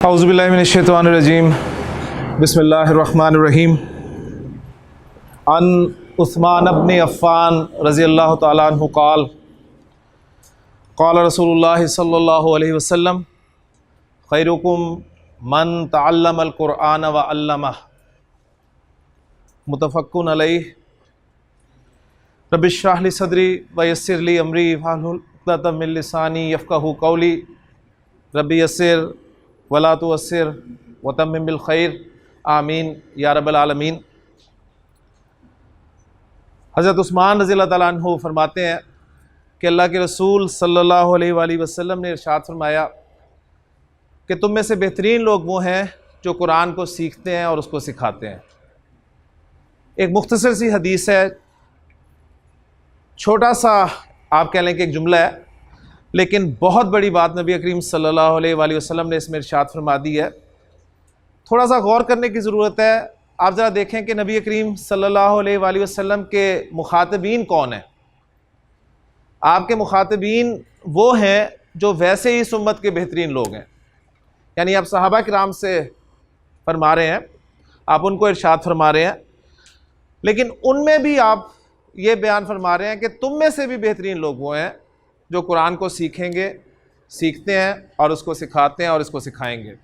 औज़ुबिल्लाहिमिनश्शैतानिर्रजीम बिस्मिल्लाहिर्रहमानिर्रहीम अन उस्मान इब्न अफ़्फ़ान रज़ियल्लाहु तआला अन्हु क़ाल क़ाल रसूलुल्लाह सल्लल्लाहु अलैहि वसल्लम ख़ैरुकुम मन तअल्लमल क़ुरआन व अल्लमह मुतफ़क्कुन अलैहि रब्बि इश्रह ली सदरी व यस्सिर ली अमरी वहलुल उक़दतम मिन लिसानी यफ़क़हू क़ौली रब्बि यस्सिर वला तुअस्सिर व तम्मिम बिल खैर आमीन या रब्बल आलमीन। हज़रत उस्मान रज़ियल्लाहु तआला अन्हु फरमाते हैं कि अल्लाह के रसूल सल्लल्लाहु अलैहि वसल्लम ने इरशाद फरमाया कि तुम में से बेहतरीन लोग वो हैं जो कुरान को सीखते हैं और उसको सिखाते हैं। एक मुख्तसर सी हदीस है, छोटा सा आप कह लें कि एक जुमला है, लेकिन बहुत बड़ी बात नबी करीम सल्लल्लाहु अलैहि वसल्लम ने इसमें इरशाद फरमा दी है। थोड़ा सा गौर करने की ज़रूरत है। आप ज़रा देखें कि नबी करीम सल्लल्लाहु अलैहि वसल्लम के मुखातबीन कौन हैं। आपके मुखातबीन वो हैं जो वैसे ही इस उम्मत के बेहतरीन लोग हैं, यानी आप सहाबा किराम से फरमा रहे हैं, आप उनको इरशाद फरमा रहे हैं, लेकिन उनमें भी आप ये बयान फरमा रहे हैं कि तुम में से भी बेहतरीन लोग वो हैं जो कुरान को सीखेंगे, सीखते हैं और उसको सिखाते हैं और इसको सिखाएंगे।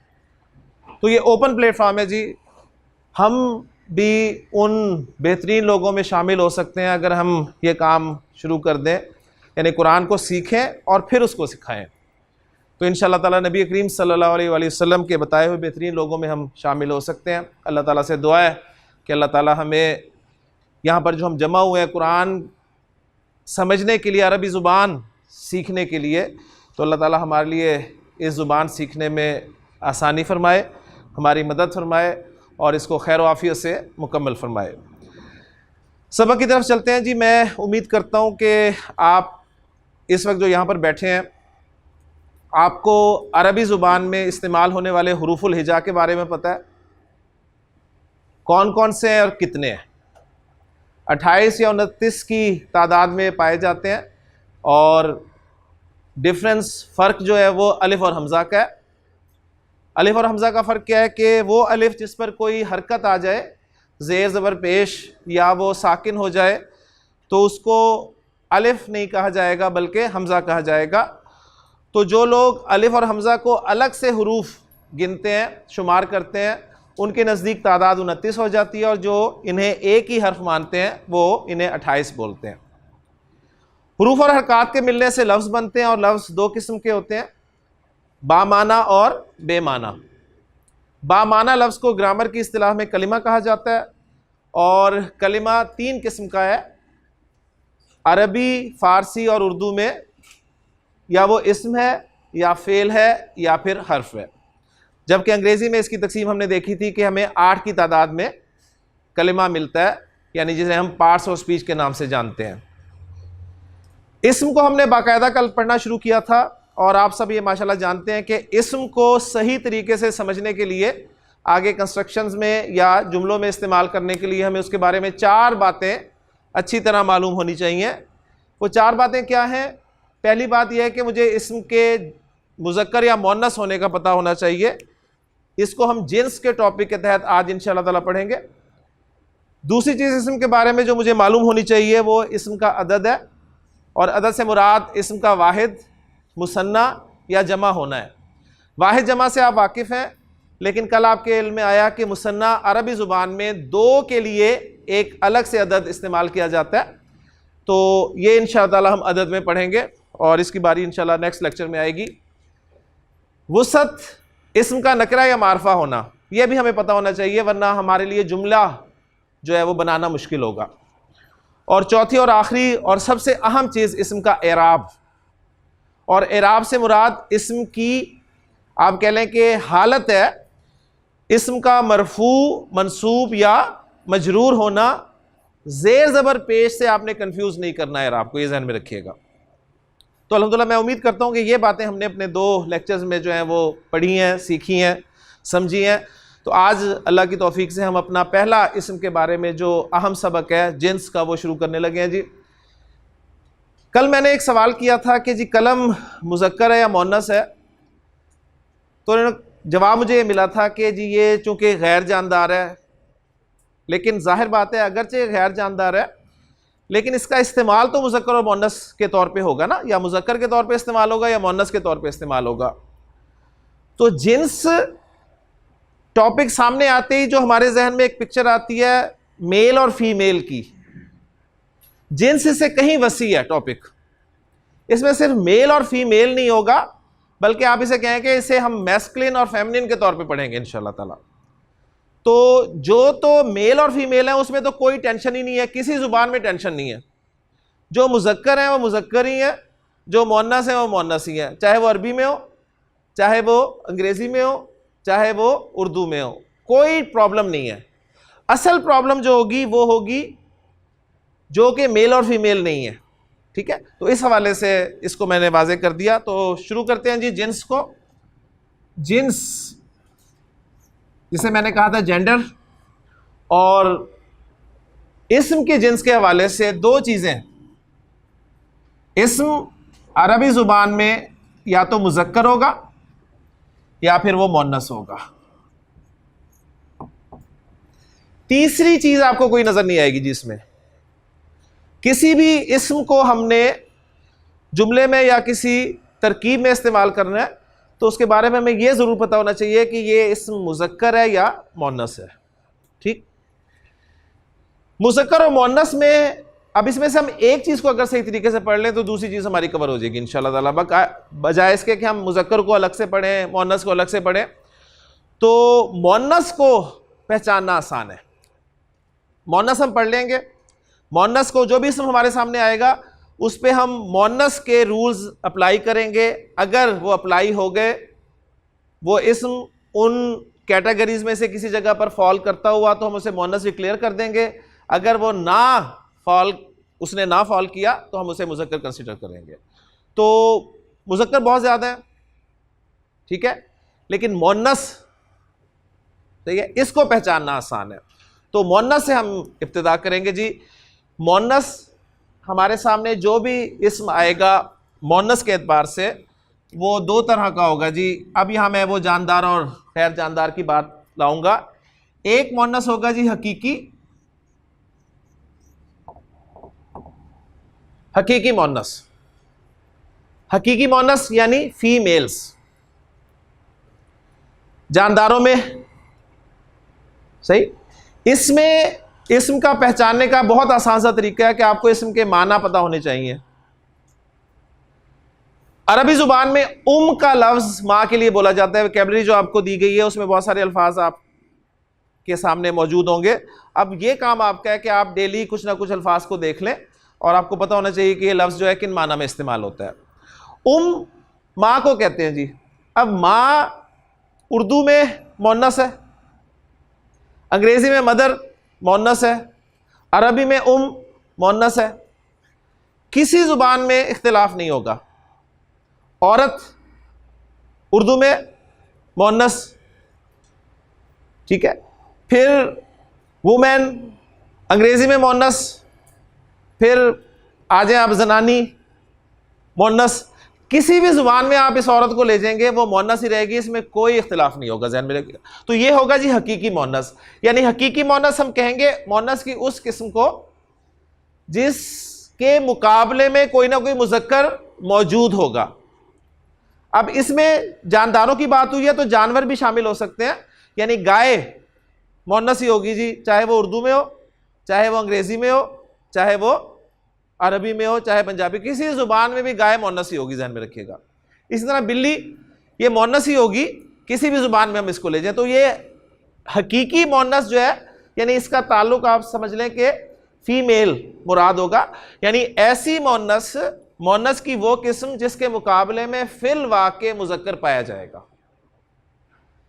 तो ये ओपन प्लेटफॉर्म है जी, हम भी उन बेहतरीन लोगों में शामिल हो सकते हैं अगर हम ये काम शुरू कर दें, यानी कुरान को सीखें और फिर उसको सिखाएं। तो इंशाअल्लाह ताला नबी करीम सल्लल्लाहु अलैहि वसल्लम के बताए हुए बेहतरीन लोगों में हम शामिल हो सकते हैं। अल्लाह ताला से दुआ है कि अल्लाह ताला हमें यहाँ पर जो हम जमा हुए हैं कुरान समझने के लिए, अरबी ज़ुबान सीखने के लिए, तो अल्लाह ताला हमारे लिए इस ज़ुबान सीखने में आसानी फ़रमाए, हमारी मदद फ़रमाए और इसको खैर आफ़ियत से मुकम्मल फ़रमाए। सबक की तरफ चलते हैं जी। मैं उम्मीद करता हूँ कि आप इस वक्त जो यहाँ पर बैठे हैं, आपको अरबी ज़ुबान में इस्तेमाल होने वाले हुरूफ़ुल हिजा के बारे में पता है, कौन कौन से हैं और कितने हैं। 28 या 29 की तादाद में पाए जाते हैं और डिफरेंस फ़र्क जो है वो अलिफ और हमज़ा का है। अलिफ और हमज़ा का फ़र्क क्या है कि वो अलिफ जिस पर कोई हरकत आ जाए, ज़ेर ज़बर पेश, या वो साकिन हो जाए, तो उसको अलिफ नहीं कहा जाएगा बल्कि हमज़ा कहा जाएगा। तो जो लोग अलिफ और हमज़ा को अलग से हुरूफ गिनते हैं, शुमार करते हैं, उनके नज़दीक तादाद 29 हो जाती है, और जो इन्हें एक ही हर्फ मानते हैं वो इन्हें 28 बोलते हैं। हुरूफ और हरकत के मिलने से लफ्ज़ बनते हैं और लफ्ज़ दो किस्म के होते हैं, बामाना और बेमाना। बामाना लफ्ज़ को ग्रामर की इस्तिलाह में कलिमा कहा जाता है, और कलिमा 3 किस्म का है, अरबी, फ़ारसी और उर्दू में या वो इस्म है या फ़ेल है या फिर हर्फ है। जबकि अंग्रेज़ी में इसकी तकसीम हमने देखी थी कि हमें 8 की तादाद में कलिमा मिलता है, यानी जिसे हम पार्ट्स ऑफ स्पीच के नाम से जानते हैं। इस्म को हमने बाकायदा कल पढ़ना शुरू किया था, और आप सब ये माशाल्लाह जानते हैं कि इस्म को सही तरीके से समझने के लिए आगे कंस्ट्रक्शंस में या जुमलों में इस्तेमाल करने के लिए हमें उसके बारे में 4 बातें अच्छी तरह मालूम होनी चाहिए। वो 4 बातें क्या हैं? पहली बात यह है कि मुझे इस्म के मुज़क्कर या मुअन्नस होने का पता होना चाहिए। इसको हम जिन्स के टॉपिक के तहत आज इंशाअल्लाह ताला पढ़ेंगे। दूसरी चीज़ इस्म के बारे में जो मुझे मालूम होनी चाहिए वो इस्म का अदद है, और अदद से मुराद इस्म का वाहिद, मुसन्ना या जमा होना है। वाहिद जमा से आप वाकिफ़ हैं, लेकिन कल आपके इल्म में आया कि मुसन्ना अरबी ज़ुबान में 2 के लिए एक अलग से अदद इस्तेमाल किया जाता है। तो ये इंशाअल्लाह ताला हम अदद में पढ़ेंगे और इसकी बारी इंशाअल्लाह नेक्स्ट लेक्चर में आएगी। वुसअत इस्म का नकरा या मारफा होना, यह भी हमें पता होना चाहिए, वरना हमारे लिए जुमला जो है वो बनाना मुश्किल होगा। और चौथी और आखिरी और सबसे अहम चीज़ इस्म का एराब, और एराब से मुराद इस्म की आप कह लें कि हालत है, इस्म का मरफू, मंसूब या मजरूर होना। ज़ेर ज़बर पेश से आपने कंफ्यूज नहीं करना है, एराब को ये ज़हन में रखिएगा। तो अल्हम्दुलिल्लाह मैं उम्मीद करता हूँ कि ये बातें हमने अपने 2 लेक्चर्स में जो हैं वो पढ़ी हैं, सीखी हैं, समझी हैं। तो आज अल्लाह की तौफीक से हम अपना पहला इस्म के बारे में जो अहम सबक है जिन्स का, वो शुरू करने लगे हैं जी। कल मैंने एक सवाल किया था कि जी कलम मुज़क्कर है या मुअन्नस है, तो जवाब मुझे ये मिला था कि जी ये चूँकि गैर जानदार है, लेकिन जाहिर बात है अगरचे गैर जानदार है लेकिन इसका इस्तेमाल तो मुज़क्कर और मुअन्नस के तौर पे होगा ना, या मुज़क्कर के तौर पे इस्तेमाल होगा या मुअन्नस के तौर पे इस्तेमाल होगा। तो जिन्स टॉपिक सामने आते ही जो हमारे जहन में एक पिक्चर आती है मेल और फीमेल की, जिन्स इससे कहीं वसी है टॉपिक। इसमें सिर्फ मेल और फीमेल नहीं होगा, बल्कि आप इसे कहें कि इसे हम मैस्कुलिन और फेमिनिन के तौर पे पढ़ेंगे इंशाल्लाह ताला। तो जो तो मेल और फीमेल है उसमें तो कोई टेंशन ही नहीं है, किसी जुबान में टेंशन नहीं है। जो मुज़क्कर है वो मुज़क्कर ही है, जो मुअन्नस है वो मुअन्नस ही है, चाहे वो अरबी में हो, चाहे वो अंग्रेज़ी में हो, चाहे वो उर्दू में हो, कोई प्रॉब्लम नहीं है। असल प्रॉब्लम जो होगी वो होगी जो कि मेल और फीमेल नहीं है। ठीक है, तो इस हवाले से इसको मैंने वाज़े कर दिया। तो शुरू करते हैं जी जिन्स को। जिन्स जिसे मैंने कहा था जेंडर, और इस्म के जिन्स के हवाले से दो चीज़ें। इस्म अरबी ज़ुबान में या तो मुज़क्कर होगा या फिर वो मुअन्नस होगा। तीसरी चीज़ आपको कोई नज़र नहीं आएगी जिसमें किसी भी इस्म को हमने जुमले में या किसी तरकीब में इस्तेमाल करना है तो उसके बारे में हमें यह ज़रूर पता होना चाहिए कि ये इस्म मुज़क्कर है या मुअन्नस है। ठीक, मुज़क्कर और मुअन्नस में अब इसमें से हम एक चीज़ को अगर सही तरीके से पढ़ लें तो दूसरी चीज़ हमारी कवर हो जाएगी इंशाअल्लाह ताला। बजाय इसके कि हम मुज़क्कर को अलग से पढ़ें, मुअन्नस को अलग से पढ़ें। तो मुअन्नस को पहचानना आसान है, मुअन्नस हम पढ़ लेंगे। मुअन्नस को जो भी इस्म हमारे सामने आएगा उस पर हम मुअन्नस के रूल्स अप्लाई करेंगे। अगर वो अप्लाई हो गए, वो इस्म उन कैटेगरीज में से किसी जगह पर फॉल करता हुआ तो हम उसे मुअन्नस डिक्लेयर कर देंगे। अगर वो उसने ना फॉल किया तो हम उसे मुज़क्कर कंसिडर करेंगे। तो मुज़क्कर बहुत ज़्यादा है, ठीक है, लेकिन मुअन्नस, ठीक है, इसको पहचानना आसान है। तो मुअन्नस से हम इब्तिदा करेंगे जी। मुअन्नस हमारे सामने जो भी इस्म आएगा मुअन्नस के एतबार से वो दो तरह का होगा जी। अब यहाँ मैं वो जानदार और गैर जानदार की बात लाऊंगा। एक मुअन्नस होगा जी हकीकी मुअन्नस। हकीकी मुअन्नस यानी फीमेल्स, जानदारों में। सही, इसमें इस्म का पहचानने का बहुत आसान सा तरीका है कि आपको इस्म के माना पता होने चाहिए। अरबी जुबान में का लफ्ज माँ के लिए बोला जाता है। वोकैबुलरी जो आपको दी गई है उसमें बहुत सारे अल्फाज आपके सामने मौजूद होंगे। अब ये काम आपका है कि आप डेली कुछ ना कुछ अल्फाज को देख लें और आपको पता होना चाहिए कि ये लफ्ज जो है किन माना में इस्तेमाल होता है। माँ को कहते हैं जी। अब माँ उर्दू में मुअन्नस है, अंग्रेजी में मदर मुअन्नस है, अरबी में मुअन्नस है। किसी जुबान में इख्तिलाफ नहीं होगा। औरत उर्दू में मुअन्नस, ठीक है, फिर वुमेन अंग्रेजी में मुअन्नस, फिर आ जाए आप जनानी मुअन्नस। किसी भी जुबान में आप इस औरत को ले जाएंगे वो मुअन्नस ही रहेगी, इसमें कोई इख्तिलाफ नहीं होगा, ज़हन में रखिएगा। तो ये होगा जी हकीकी मुअन्नस। यानी हकीकी मुअन्नस हम कहेंगे मुअन्नस की उस किस्म को जिसके मुकाबले में कोई ना कोई मुज़क्कर मौजूद होगा। अब इसमें जानदारों की बात हुई है तो जानवर भी शामिल हो सकते हैं। यानी गाय मुअन्नस ही होगी जी, चाहे वो उर्दू में हो, चाहे वो अंग्रेजी में हो, चाहे वो अरबी में हो, चाहे पंजाबी, किसी जुबान में भी गाय मुअन्नस ही होगी, ध्यान में रखिएगा। इसी तरह बिल्ली ये मुअन्नस ही होगी, किसी भी जुबान में हम इसको ले जाएं। तो ये हकीकी मुअन्नस जो है, यानी इसका ताल्लुक आप समझ लें कि फीमेल मुराद होगा। यानी ऐसी मुअन्नस की वो किस्म जिसके मुकाबले में फिल वाक़े मुज़क्कर पाया जाएगा।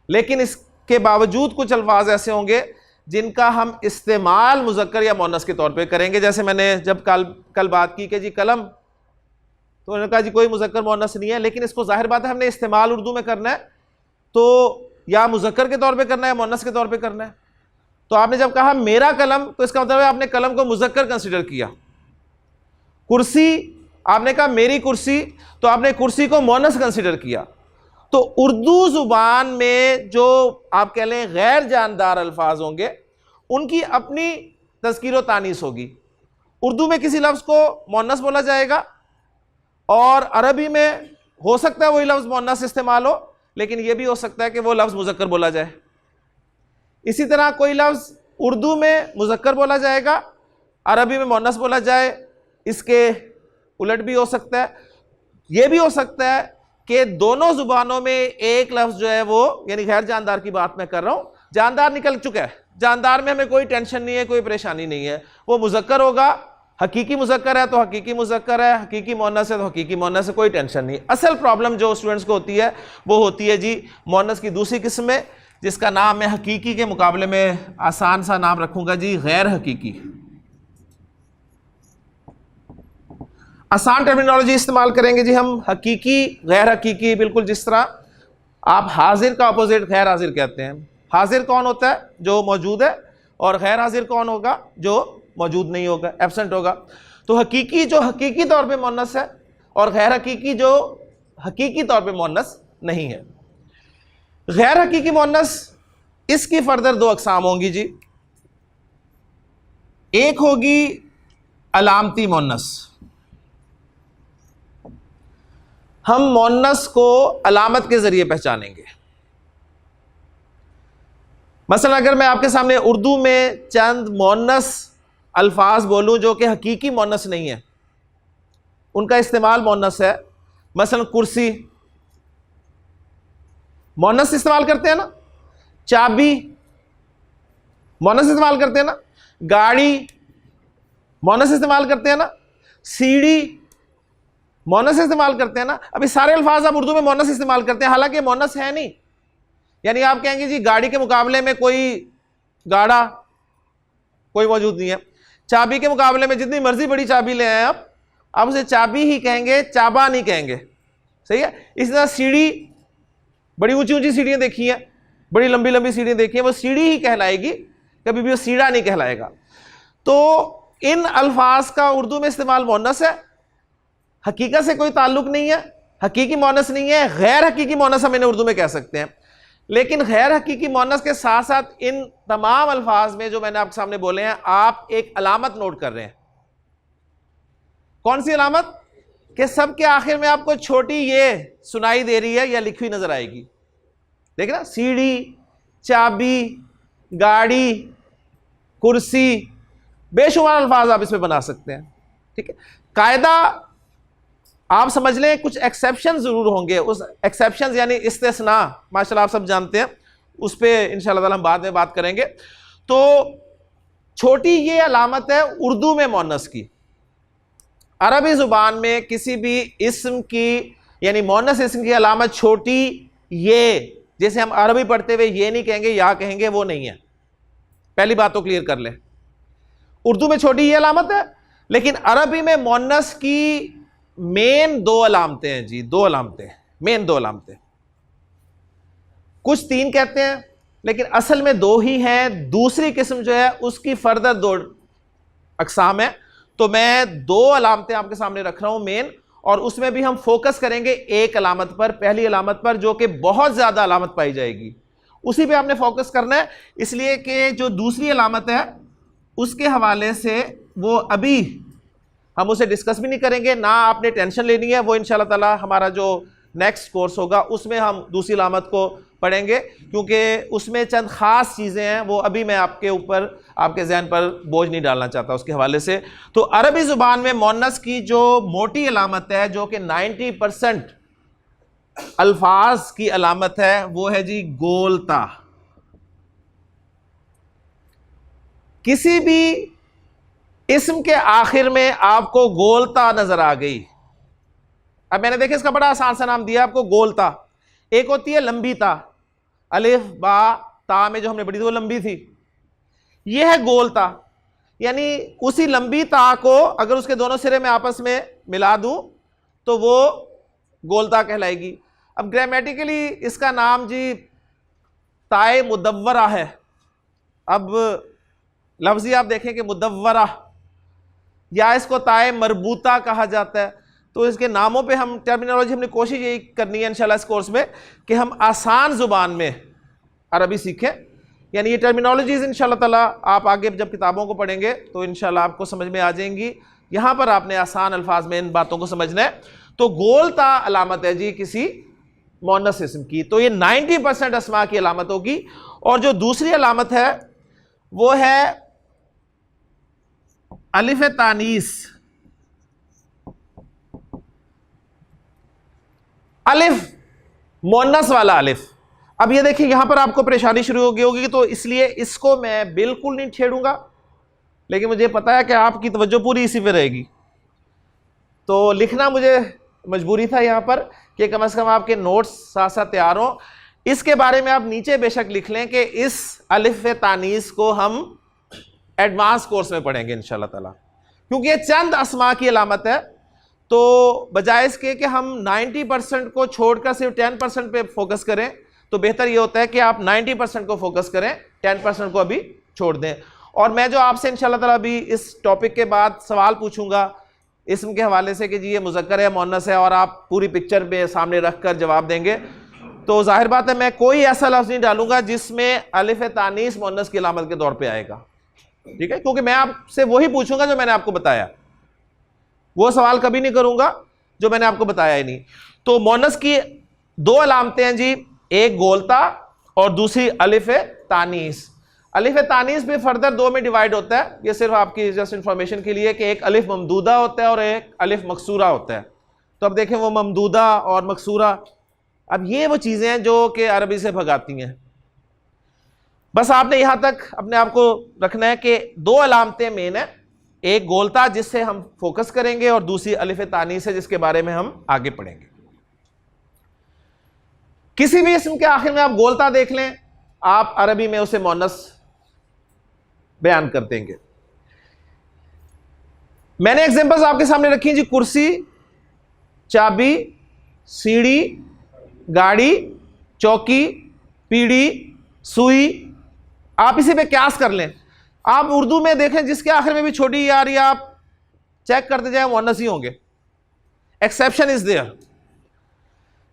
लेकिन इसके बावजूद कुछ अल्फाज ऐसे होंगे जिनका हम इस्तेमाल मुज़क्कर या मुअन्नस के तौर पे करेंगे। जैसे मैंने जब कल बात की कि जी कलम, तो उन्होंने कहा जी कोई मुज़क्कर मुअन्नस नहीं है, लेकिन इसको जाहिर बात है हमने इस्तेमाल उर्दू में करना है, तो या मुज़क्कर के तौर पे करना है या मुअन्नस के तौर पे करना है। तो आपने जब कहा मेरा कलम, तो इसका मतलब है आपने कलम को मुज़क्कर कंसिडर किया। कुर्सी, आपने कहा मेरी कुर्सी, तो आपने कुर्सी को मुअन्नस कंसिडर किया। तो उर्दू जुबान में जो आप कह लें गैर जानदार अल्फाज होंगे उनकी अपनी तज़कीर व तानीस होगी। उर्दू में किसी लफ्ज़ को मुअन्नस बोला जाएगा और अरबी में हो सकता है वही लफ्ज़ मुअन्नस इस्तेमाल हो, लेकिन यह भी हो सकता है कि वो लफ्ज़ मुज़क्कर बोला जाए। इसी तरह कोई लफ्ज़ उर्दू में मुज़क्कर बोला जाएगा, अरबी में मुअन्नस बोला जाए, इसके उलट भी हो सकता है। यह भी हो सकता है कि दोनों ज़ुबानों में एक लफ्ज़ जो है वो, यानी गैर जानदार की बात मैं कर रहा हूँ, जानदार निकल चुका है, जानदार में हमें कोई टेंशन नहीं है, कोई परेशानी नहीं है, वो मुज़क्कर होगा, हकीकी मुज़क्कर है तो हकीकी मुज़क्कर है, हकीकी मुअन्नस है तो हकीकी मुअन्नस है, कोई टेंशन नहीं। असल प्रॉब्लम जो स्टूडेंट्स को होती है वो होती है जी मुअन्नस की दूसरी किस्म में, जिसका नाम मैं हकीकी के मुकाबले में आसान सा नाम रखूंगा जी, गैर हकीकी। आसान टर्मिनोलॉजी इस्तेमाल करेंगे जी हम, हकीकी गैर हकीकी, बिल्कुल जिस तरह आप हाजिर का अपोजिट गैर हाजिर कहते हैं। हाजिर कौन होता है? जो मौजूद है, और गैर हाजिर कौन होगा? जो मौजूद नहीं होगा, एब्सेंट होगा। तो हकीकी जो हकीकी तौर पे मुअन्नस है और गैर हकीकी जो हकीकी तौर पे मुअन्नस नहीं है। गैर हकीकी मुअन्नस, इसकी फर्दर दो अकसाम होंगी जी। एक होगी अलामती मुअन्नस, हम मुअन्नस को अलामत के जरिए पहचानेंगे। मसलन अगर मैं आपके सामने उर्दू में चंद मुअन्नस अल्फाज बोलूं जो कि हकीकी मुअन्नस नहीं है, उनका इस्तेमाल मुअन्नस है, मसलन कुर्सी मुअन्नस इस्तेमाल करते हैं ना, चाबी मुअन्नस इस्तेमाल करते हैं ना, गाड़ी मुअन्नस इस्तेमाल करते हैं ना, सीढ़ी मुअन्नस इस्तेमाल करते हैं ना। अभी सारे अल्फाज आप उर्दू में मुअन्नस इस्तेमाल करते हैं, हालांकि मुअन्नस है नहीं। यानी आप कहेंगे जी गाड़ी के मुकाबले में कोई गाड़ा कोई मौजूद नहीं है, चाबी के मुकाबले में जितनी मर्जी बड़ी चाबी ले आए आप उसे चाबी ही कहेंगे, चाबा नहीं कहेंगे, सही है। इस तरह सीढ़ी, बड़ी ऊंची ऊंची सीढ़ियां देखी हैं, बड़ी लंबी लंबी सीढ़ियां देखी हैं, वो सीढ़ी ही कहलाएगी, कभी भी वो सीढ़ा नहीं कहलाएगा। तो इन अल्फाज का उर्दू में इस्तेमाल मुअन्नस है, हकीकत से कोई ताल्लुक नहीं है, हकीकी मुअन्नस नहीं है, गैर हकीकी मुअन्नस हम इन्हें उर्दू में कह सकते हैं। लेकिन गैर हकीकी मुअन्नस के साथ साथ इन तमाम अल्फाज में जो मैंने आपके सामने बोले हैं, आप एक अलामत नोट कर रहे हैं। कौन सी अलामत? कि सब के आखिर में आपको छोटी ये सुनाई दे रही है या लिखी हुई नजर आएगी। देख ना, सीढ़ी, चाबी, गाड़ी, कुर्सी, बेशुमार अल्फाज आप इसमें बना सकते हैं, ठीक है। कायदा आप समझ लें, कुछ एक्सेप्शन जरूर होंगे, उस एक्सेप्शन यानी इस्तिस्ना माशाल्लाह आप सब जानते हैं, उस पर इंशाल्लाह ताला हम बाद में बात करेंगे। तो छोटी ये अलामत है उर्दू में मुअन्नस की। अरबी जुबान में किसी भी इस्म की, यानी मुअन्नस इस्म की अलामत छोटी ये, जैसे हम अरबी पढ़ते हुए ये नहीं कहेंगे, या कहेंगे, वो नहीं है। पहली बात तो क्लियर कर लें, उर्दू में छोटी ये अलामत है, लेकिन अरबी में मुअन्नस की मेन दो अलामतें हैं जी, दो अलामतें, मेन दो अलामतें। कुछ तीन कहते हैं, लेकिन असल में दो ही हैं। दूसरी किस्म जो है उसकी फर्दर दो अकसाम है। तो मैं दो अलामतें आपके सामने रख रहा हूं मेन, और उसमें भी हम फोकस करेंगे एक अलामत पर, पहली अलामत पर, जो कि बहुत ज्यादा अलामत पाई जाएगी, उसी पे आपने फोकस करना है। इसलिए कि जो दूसरी अलामत है उसके हवाले से वो अभी हम उसे डिस्कस भी नहीं करेंगे, ना आपने टेंशन लेनी है। वो इंशाल्लाह ताला हमारा जो नेक्स्ट कोर्स होगा उसमें हम दूसरी अलामत को पढ़ेंगे, क्योंकि उसमें चंद ख़ास चीज़ें हैं, वो अभी मैं आपके ऊपर, आपके जहन पर बोझ नहीं डालना चाहता उसके हवाले से। तो अरबी ज़ुबान में मुअन्नस की जो मोटी अलामत है, जो कि 90% अल्फाज की अलामत है, वो है जी गोलता। किसी भी इस्म के आखिर में आपको गोलता नजर आ गई, अब मैंने देखिए इसका बड़ा आसान सा नाम दिया आपको, गोलता। एक होती है लंबी ता, अलिफ बा ता में जो हमने पढ़ी थी वो लंबी थी, यह है गोलता। यानी उसी लंबी ता को अगर उसके दोनों सिरे में आपस में मिला दूं तो वो गोलता कहलाएगी। अब ग्रामेटिकली इसका नाम जी ताए मुदव्वरा है। अब लफ्जी आप देखें कि मुदव्वरा, या इसको ताए मरबूता कहा जाता है। तो इसके नामों पे हम टर्मिनोलॉजी हमने कोशिश यही करनी है इंशाल्लाह इस कोर्स में कि हम आसान ज़ुबान में अरबी सीखें। यानी ये टर्मिनोलॉजीज़ इंशाल्लाह ताला आप आगे जब किताबों को पढ़ेंगे तो इंशाल्लाह आपको समझ में आ जाएंगी। यहाँ पर आपने आसान अल्फाज में इन बातों को समझना है। तो गोलता अलामत है जी किसी मुअन्नस इस्म की, तो ये 90% अस्मा की अलामत होगी। और जो दूसरी अलामत है वो है अलिफ तानीस। अलिफ मुअन्नस वाला अलिफ। अब ये देखिए यहां पर आपको परेशानी शुरू हो गई होगी, तो इसलिए इसको मैं बिल्कुल नहीं छेड़ूंगा, लेकिन मुझे पता है कि आपकी तवज्जो पूरी इसी पे रहेगी। तो लिखना मुझे मजबूरी था यहां पर कि कम से कम आपके नोट्स साथ साथ तैयार हों। इसके बारे में आप नीचे बेशक लिख लें कि इस अलिफ तानीस को हम एडवांस कोर्स में पढ़ेंगे इंशाल्लाह ताला, क्योंकि ये चंद अस्मा की अलामत है। तो बजाय इसके कि हम 90% को छोड़कर सिर्फ 10% पे फोकस करें, तो बेहतर ये होता है कि आप 90% को फोकस करें, 10% को अभी छोड़ दें। और मैं जो आपसे इंशाल्लाह ताला अभी इस टॉपिक के बाद सवाल पूछूंगा इसम के हवाले से कि जी ये मुज़क्कर है मुअन्नस है, और आप पूरी पिक्चर में सामने रख कर जवाब देंगे, तो जाहिर बात है मैं कोई ऐसा लफ्ज़ नहीं डालूंगा जिसमें अलिफ तानीस मुअन्नस की अलामत के तौर पर आएगा। ठीक है, क्योंकि मैं आपसे वही पूछूंगा जो मैंने आपको बताया, वो सवाल कभी नहीं करूंगा जो मैंने आपको बताया ही नहीं। तो मुअन्नस की दो अलामतें हैं जी, एक गोलता और दूसरी अलिफ तानीस। अलिफ तानीस भी फर्दर दो में डिवाइड होता है, ये सिर्फ आपकी जस्ट इंफॉर्मेशन के लिए कि एक अलिफ ममदूदा होता है और एक अलिफ मकसूरा होता है। तो अब देखें वो ममदूदा और मकसूरा, अब ये वो चीज़ें हैं जो कि अरबी से भगाती हैं। बस आपने यहां तक अपने आप को रखना है कि दो अलामतें मेन है, एक गोलता जिससे हम फोकस करेंगे और दूसरी अलिफ तानीस है जिसके बारे में हम आगे पढ़ेंगे। किसी भी इस्म के आखिर में आप गोलता देख लें, आप अरबी में उसे मुअन्नस बयान कर देंगे। मैंने एग्जांपल्स आपके सामने रखी जी, कुर्सी, चाबी, सीढ़ी, गाड़ी, चौकी, पीढ़ी, सुई। आप इसी पे क्यास कर लें। आप उर्दू में देखें जिसके आखिर में भी छोटी ई आ रही है, आप चेक करते जाए मुअन्नस ही होंगे, एक्सेप्शन इज देयर।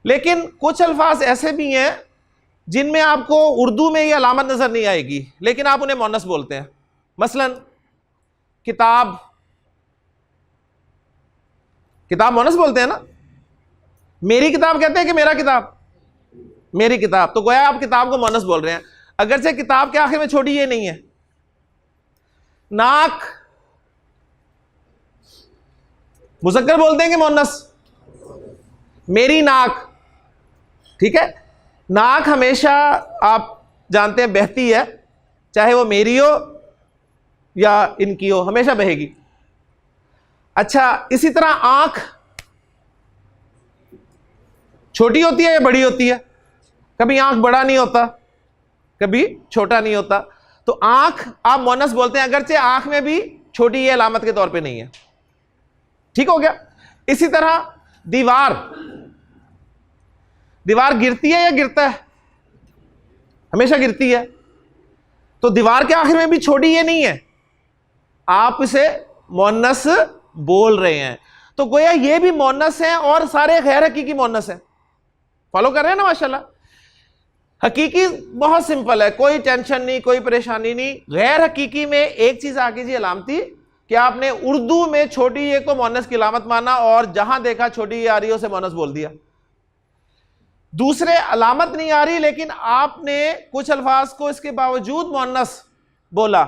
लेकिन कुछ अल्फाज ऐसे भी हैं जिनमें आपको उर्दू में ये अलामत नजर नहीं आएगी, लेकिन आप उन्हें मुअन्नस बोलते हैं। मसलन किताब, किताब मुअन्नस बोलते हैं ना। मेरी किताब कहते हैं कि मेरा किताब, मेरी किताब, तो गोया आप किताब को मुअन्नस बोल रहे हैं, अगरचे किताब के आखिर में छोटी ये नहीं है। नाक मुज़क्कर बोलते हैं कि मुअन्नस, मेरी नाक। ठीक है, नाक हमेशा आप जानते हैं बहती है, चाहे वो मेरी हो या इनकी हो, हमेशा बहेगी। अच्छा, इसी तरह आंख छोटी होती है या बड़ी होती है? कभी आंख बड़ा नहीं होता, कभी छोटा नहीं होता। तो आंख आप मुअन्नस बोलते हैं, अगरचे आंख में भी छोटी ये अलामत के तौर पे नहीं है। ठीक हो गया। इसी तरह दीवार, दीवार गिरती है या गिरता है? हमेशा गिरती है, तो दीवार के आखिर में भी छोटी ये नहीं है, आप इसे मुअन्नस बोल रहे हैं। तो गोया ये भी मुअन्नस है और सारे गैर हकीकी मुअन्नस है। फॉलो कर रहे हैं ना माशाल्लाह। हकीकी बहुत सिंपल है, कोई टेंशन नहीं, कोई परेशानी नहीं। गैर हकीकी में एक चीज आ गई जी अलामती, कि आपने उर्दू में छोटी ये को मुअन्नस की अलामत माना और जहां देखा छोटी ये आ रही है उसे मुअन्नस बोल दिया। दूसरे अलामत नहीं आ रही, लेकिन आपने कुछ अल्फाज को इसके बावजूद मुअन्नस बोला।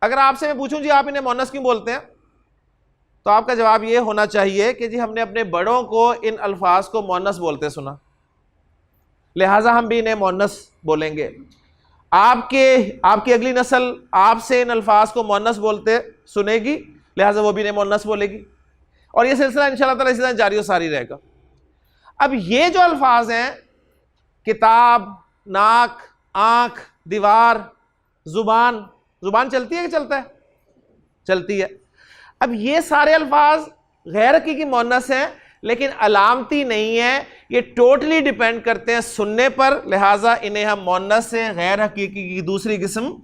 अगर आपसे मैं पूछूं जी आप इन्हें मुअन्नस क्यों बोलते हैं, तो आपका जवाब ये होना चाहिए कि जी हमने अपने बड़ों को इन अल्फाज को मुअन्नस बोलते सुना, लिहाजा हम भी इन्हें मुअन्नस बोलेंगे। आपकी अगली नस्ल आपसे इन अल्फाज को मुअन्नस बोलते सुनेगी, लिहाजा वो भी इन्हें मुअन्नस बोलेगी, और ये सिलसिला इंशाअल्लाह ताला इसी तरह जारी और सारी रहेगा। अब ये जो अल्फाज हैं, किताब, नाक, आंख, दीवार, जुबान, जुबान चलती है कि चलता है? चलती है। अब ये सारे अल्फाज गैर हकीकी मुअन्नस हैं, लेकिन अलामती नहीं है, ये टोटली डिपेंड करते हैं सुनने पर, लिहाजा इन्हें हम मुअन्नस से गैर हकीकी की दूसरी किस्म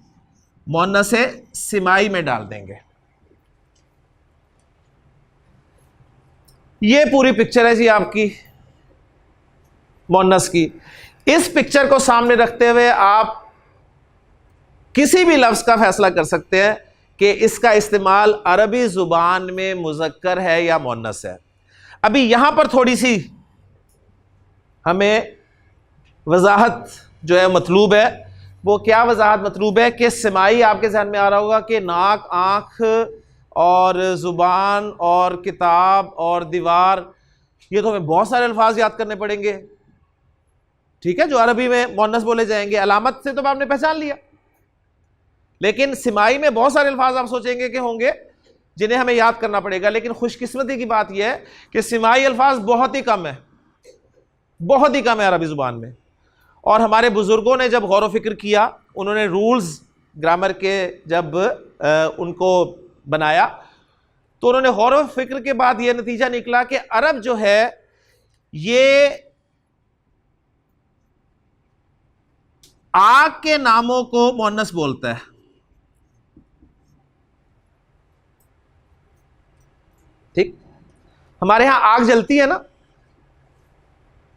मुअन्नस से सिमाई में डाल देंगे। ये पूरी पिक्चर है जी आपकी मोन्नस की। इस पिक्चर को सामने रखते हुए आप किसी भी लफ्ज का फैसला कर सकते हैं कि इसका इस्तेमाल अरबी जुबान में मुज़क्कर है या मोन्नस है। अभी यहां पर थोड़ी सी हमें वजाहत जो है मतलूब है। वो क्या वजाहत मतलूब है कि सिमाई आपके जहन में आ रहा होगा कि नाक, आँख और ज़ुबान और किताब और दीवार, ये तो हमें बहुत सारे अल्फाज याद करने पड़ेंगे, ठीक है, जो अरबी में मोन्नस बोले जाएंगे। अलामत से तो आपने पहचान लिया, लेकिन सिमाई में बहुत सारे अल्फाज आप सोचेंगे कि होंगे जिन्हें हमें याद करना पड़ेगा। लेकिन खुशकिस्मती की बात यह है कि सिमाई अल्फाज बहुत ही कम है, बहुत ही कम है अरबी ज़ुबान में। और हमारे बुज़ुर्गों ने जब गौर व फिक्र किया, उन्होंने रूल्स ग्रामर के जब उनको बनाया, तो उन्होंने गौर व फिक्र के बाद यह नतीजा निकला कि अरब जो है ये आग के नामों को मोन्नस बोलता है। ठीक, हमारे यहां आग जलती है ना,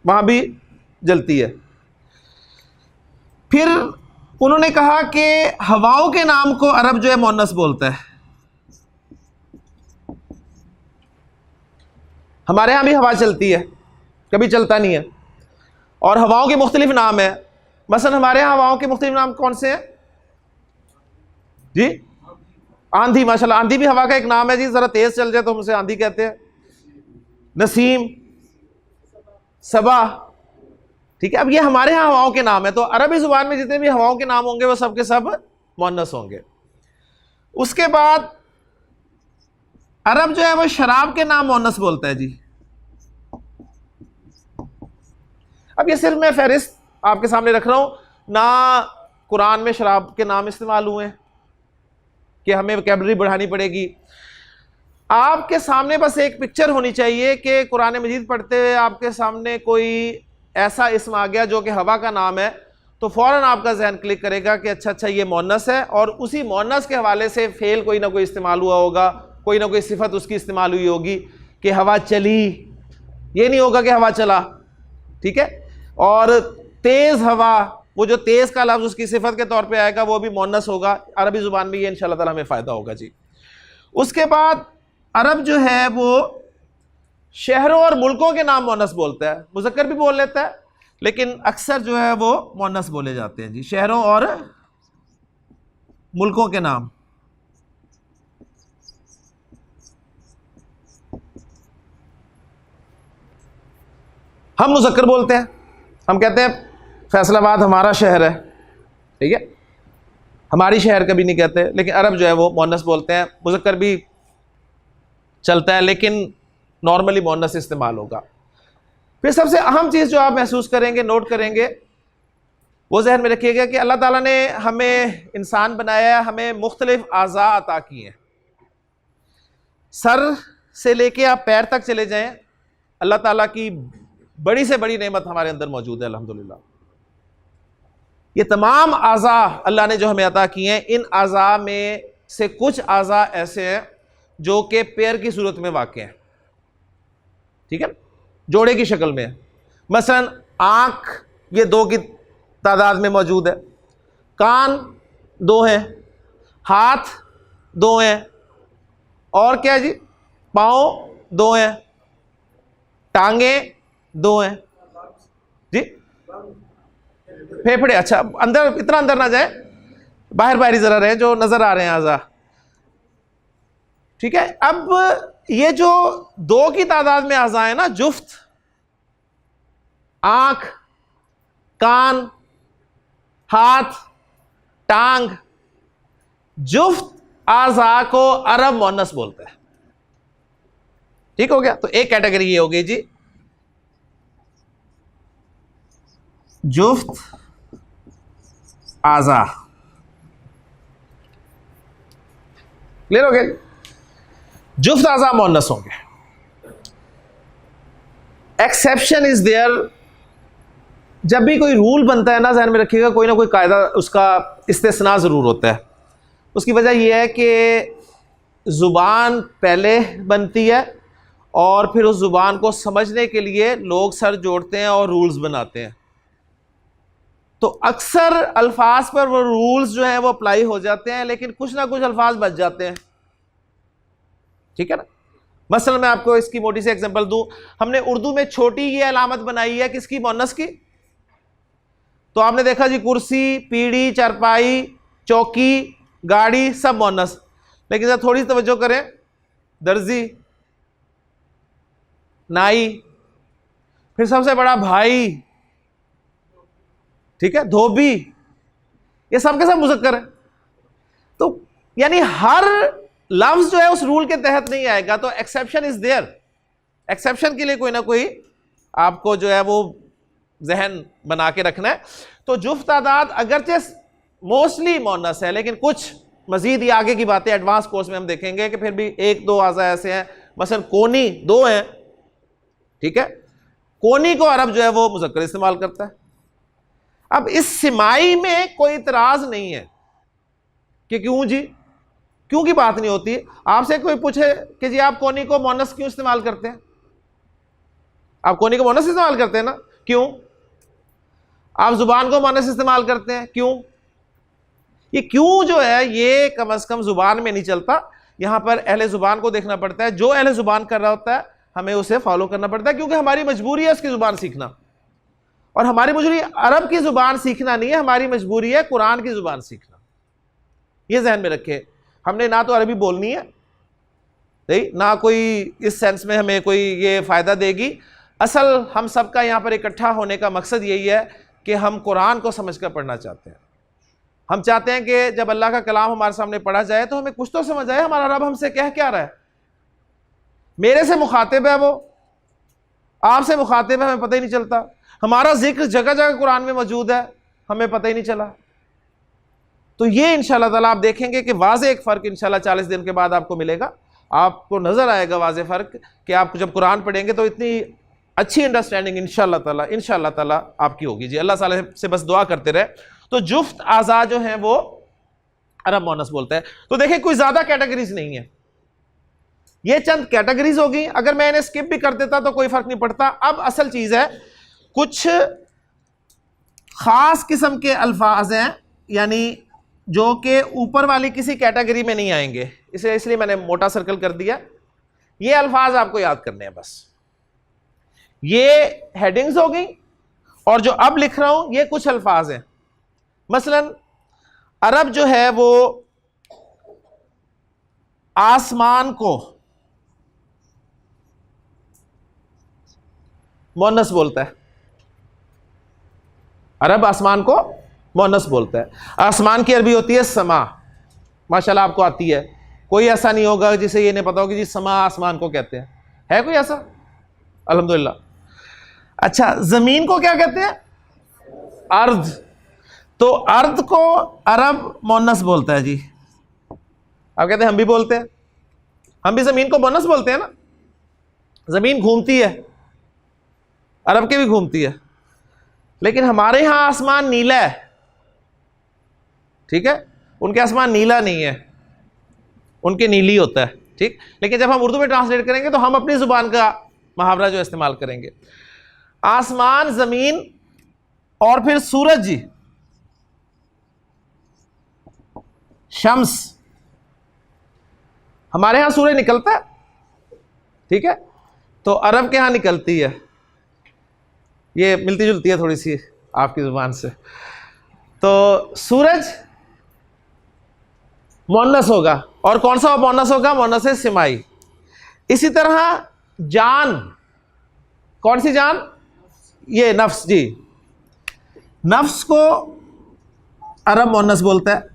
वहां भी जलती है। फिर उन्होंने कहा कि हवाओं के नाम को अरब जो है मोन्नस बोलता है। हमारे यहां भी हवा चलती है, कभी चलता नहीं है, और हवाओं के मुख्तलिफ नाम है। मसलन हमारे यहां हवाओं के मुख्तलिफ नाम कौन से हैं जी? आंधी, माशाल्लाह, आंधी भी हवा का एक नाम है जी। जरा तेज चल जाए तो हम उसे आंधी कहते हैं। नसीम, सबा, ठीक है। अब ये हमारे यहाँ हवाओं के नाम है, तो अरबी जुबान में जितने भी हवाओं के नाम होंगे वो सब के सब मुअन्नस होंगे। उसके बाद अरब जो है वो शराब के नाम मुअन्नस बोलता है जी। अब ये सिर्फ मैं फहरिस्त आपके सामने रख रहा हूं, ना कुरान में शराब के नाम इस्तेमाल हुए हैं कि हमें वोकैबुलरी बढ़ानी पड़ेगी। आपके सामने बस एक पिक्चर होनी चाहिए कि कुरान मजीद पढ़ते हुए आपके सामने कोई ऐसा इस्म आ गया जो कि हवा का नाम है, तो फौरन आपका जहन क्लिक करेगा कि अच्छा ये मोन्नस है, और उसी मोन्नस के हवाले से फेल कोई ना कोई इस्तेमाल हुआ होगा, कोई ना कोई सिफत उसकी इस्तेमाल हुई होगी कि हवा चली, ये नहीं होगा कि हवा चला, ठीक है। और तेज़ हवा, वो जो तेज़ का लफ्ज़ उसकी सिफत के तौर पे आएगा वो भी मोन्नस होगा। अरबी ज़ुबान में ये इंशाअल्लाह ताला हमें फ़ायदा होगा जी। उसके बाद अरब जो है वो शहरों और मुल्कों के नाम मोन्नस बोलता है, मुज़क्कर भी बोल लेता है, लेकिन अक्सर जो है वो मोन्नस बोले जाते हैं जी, शहरों और मुल्कों के नाम। हम मुज़क्कर बोलते हैं, हम कहते हैं फैसलाबाद हमारा शहर है, ठीक है, हमारी शहर कभी नहीं कहते। लेकिन अरब जो है वो मोन्नस बोलते हैं, मुज़क्कर भी चलता है लेकिन नॉर्मली मोन्नस इस्तेमाल होगा। फिर सबसे अहम चीज़ जो आप महसूस करेंगे, नोट करेंगे, वो जहन में रखिएगा कि अल्लाह ताला ने हमें इंसान बनाया है, हमें मुख्तलिफ आज़ा अता किए हैं। सर से लेके आप पैर तक चले जाएं, अल्लाह ताला की बड़ी से बड़ी नेमत हमारे अंदर मौजूद है अल्हम्दुलिल्लाह। ये तमाम आज़ा अल्लाह ने जो हमें अता किए हैं, इन आज़ा में से कुछ आज़ा ऐसे हैं जो कि पैर की सूरत में वाक़ हैं, ठीक है, जोड़े की शक्ल में है। मसलन आँख ये 2 की तादाद में मौजूद है, कान 2 हैं, हाथ 2 हैं, और क्या जी, पाँव 2 हैं, टांगे 2 हैं जी, फेफड़े, अच्छा अंदर, इतना अंदर ना जाए, बाहर ही जरा रहे, जो नजर आ रहे हैं आज़ा, ठीक है। अब ये जो 2 की तादाद में आज़ा है ना, जुफ्त, आंख, कान, हाथ, टांग, जुफ्त आज़ा को अरब मुअन्नस बोलता है, ठीक हो गया। तो एक कैटेगरी ये हो गई जी, जुफ्त आज़ा, क्लियर हो गया। जुफ्त आज़ा मुअन्नस होंगे। एक्सेप्शन इज देयर, जब भी कोई रूल बनता है ना, ध्यान में रखिएगा, कोई ना कोई कायदा उसका इस्तिस्ना ज़रूर होता है। उसकी वजह यह है कि ज़ुबान पहले बनती है और फिर उस जुबान को समझने के लिए लोग सर जोड़ते हैं और रूल्स बनाते हैं। तो अक्सर अल्फाज पर वो रूल्स जो हैं वो अप्लाई हो जाते हैं, लेकिन कुछ ना कुछ अल्फाज बच जाते हैं, ठीक है ना। मसलन मैं आपको इसकी मोटी सी एग्जांपल दूं, हमने उर्दू में छोटी ये अलामत बनाई है किसकी, मोनस की। तो आपने देखा जी कुर्सी, पीढ़ी, चारपाई, चौकी, गाड़ी सब मोनस। लेकिन जरा थोड़ी सी तवज्जो करें, दर्जी, नाई, फिर सबसे बड़ा भाई, ठीक है, धोबी, ये सब के सब मुज़क्कर है। तो यानी हर लफ्ज जो है उस रूल के तहत नहीं आएगा, तो एक्सेप्शन इज देयर। एक्सेप्शन के लिए कोई ना कोई आपको जो है वो जहन बना के रखना है। तो जुफ्त तादाद अगरचे मोस्टली मोनस है, लेकिन कुछ मजीद ही आगे की बातें एडवांस कोर्स में हम देखेंगे कि फिर भी एक दो आज़ा ऐसे हैं, मसलन कोनी दो हैं, ठीक है। कोनी को अरब जो है वो मुज़क्कर इस्तेमाल करता है। अब इस सिमाई में कोई इतराज नहीं है कि क्यों जी, क्यों की बात नहीं होती। आपसे कोई पूछे कि जी आप कोनी को मोनस क्यों इस्तेमाल करते हैं, आप कोनी को मोनस इस्तेमाल करते हैं ना, क्यों? आप जुबान को मोनस इस्तेमाल करते हैं, क्यों? ये क्यों जो है ये कम से कम जुबान में नहीं चलता, यहां पर अहले जुबान को देखना पड़ता है। जो अहले जुबान कर रहा होता है हमें उसे फॉलो करना पड़ता है, क्योंकि हमारी मजबूरी है उसकी जुबान सीखना। और हमारी मजबूरी अरब की जुबान सीखना नहीं है, हमारी मजबूरी है कुरान की जुबान सीखना। ये जहन में रखे, हमने ना तो अरबी बोलनी है, नहीं ना कोई इस सेंस में हमें कोई ये फायदा देगी। असल हम सबका यहाँ पर इकट्ठा होने का मकसद यही है कि हम कुरान को समझकर पढ़ना चाहते हैं। हम चाहते हैं कि जब अल्लाह का कलाम हमारे सामने पढ़ा जाए तो हमें कुछ तो समझ आए हमारा रब हमसे कह क्या रहा है। मेरे से मुखातिब है वो, आपसे मुखातिब है, हमें पता ही नहीं चलता। हमारा जिक्र जगह जगह कुरान में मौजूद है, हमें पता ही नहीं चला। तो ये इंशाल्लाह ताला आप देखेंगे कि वाज़े एक फ़र्क इंशाल्लाह 40 दिन के बाद आपको मिलेगा, आपको नज़र आएगा वाज़े फ़र्क कि आप जब कुरान पढ़ेंगे तो इतनी अच्छी अंडरस्टैंडिंग इंशाल्लाह ताला आपकी होगी जी। अल्लाह ताला से बस दुआ करते रहे। तो जुफ्त आज़ा जो हैं वो अरब मोनस बोलता है। तो देखिए कोई ज़्यादा कैटेगरीज नहीं है, ये चंद कैटेगरीज होगी। अगर मैं इन्हें स्किप भी कर देता तो कोई फ़र्क नहीं पड़ता। अब असल चीज़ है, कुछ ख़ास किस्म के अल्फाज हैं, यानी जो कि ऊपर वाली किसी कैटेगरी में नहीं आएंगे, इसलिए मैंने मोटा सर्कल कर दिया। ये अल्फाज आपको याद करने हैं बस। ये हेडिंग्स हो गई, और जो अब लिख रहा हूं ये कुछ अल्फाज हैं। मसलन अरब जो है वो आसमान को मोनस बोलता है। अरब आसमान को मोनस बोलता है। आसमान की अरबी होती है समा, माशाल्लाह आपको आती है। कोई ऐसा नहीं होगा जिसे ये नहीं पता होगा जी समा आसमान को कहते हैं, है कोई ऐसा? अल्हम्दुलिल्लाह। अच्छा, जमीन को क्या कहते हैं? अर्द। तो अर्द को अरब मोनस बोलता है जी। आप कहते हैं हम भी बोलते हैं, हम भी जमीन को मोनस बोलते हैं ना। जमीन घूमती है, अरब के भी घूमती है, लेकिन हमारे यहां आसमान नीला है, ठीक है। उनके आसमान नीला नहीं है, उनके नीली होता है, ठीक। लेकिन जब हम उर्दू में ट्रांसलेट करेंगे तो हम अपनी जुबान का मुहावरा जो इस्तेमाल करेंगे। आसमान, जमीन और फिर सूरज जी, शम्स। हमारे यहां सूरज निकलता है, ठीक है, तो अरब के यहां निकलती है। ये मिलती जुलती है थोड़ी सी आपकी जुबान से। तो सूरज मोनस होगा, और कौन सा मोनस होगा? मोनस है सिमाई। इसी तरह जान, कौन सी जान? ये नफ्स जी। नफ्स को अरब मोनस बोलता है।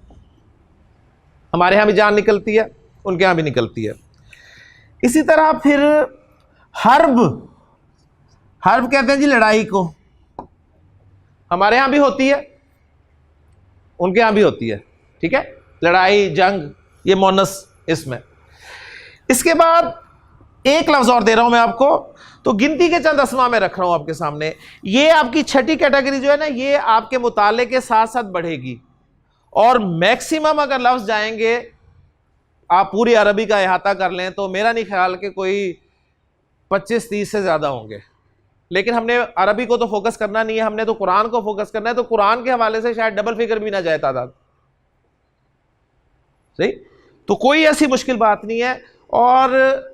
हमारे यहां भी जान निकलती है, उनके यहां भी निकलती है। इसी तरह फिर हर्ब, हर्ब कहते हैं जी लड़ाई को। हमारे यहां भी होती है, उनके यहां भी होती है, ठीक है। लड़ाई, जंग, ये मोनस इसमें। इसके बाद एक लफ्ज और दे रहा हूं मैं आपको, तो गिनती के चंद अस्मा में रख रहा हूं आपके सामने। ये आपकी छठी कैटेगरी जो है ना, ये आपके मुताले के साथ साथ बढ़ेगी, और मैक्सिमम अगर लफ्ज जाएंगे, आप पूरी अरबी का अहाता कर लें तो मेरा नहीं ख्याल कि कोई 25-30 से ज़्यादा होंगे, लेकिन हमने अरबी को तो फोकस करना नहीं है, हमने तो कुरान को फोकस करना है, तो कुरान के हवाले से शायद डबल फिगर भी ना जाए तादाद। सही, तो कोई ऐसी मुश्किल बात नहीं है। और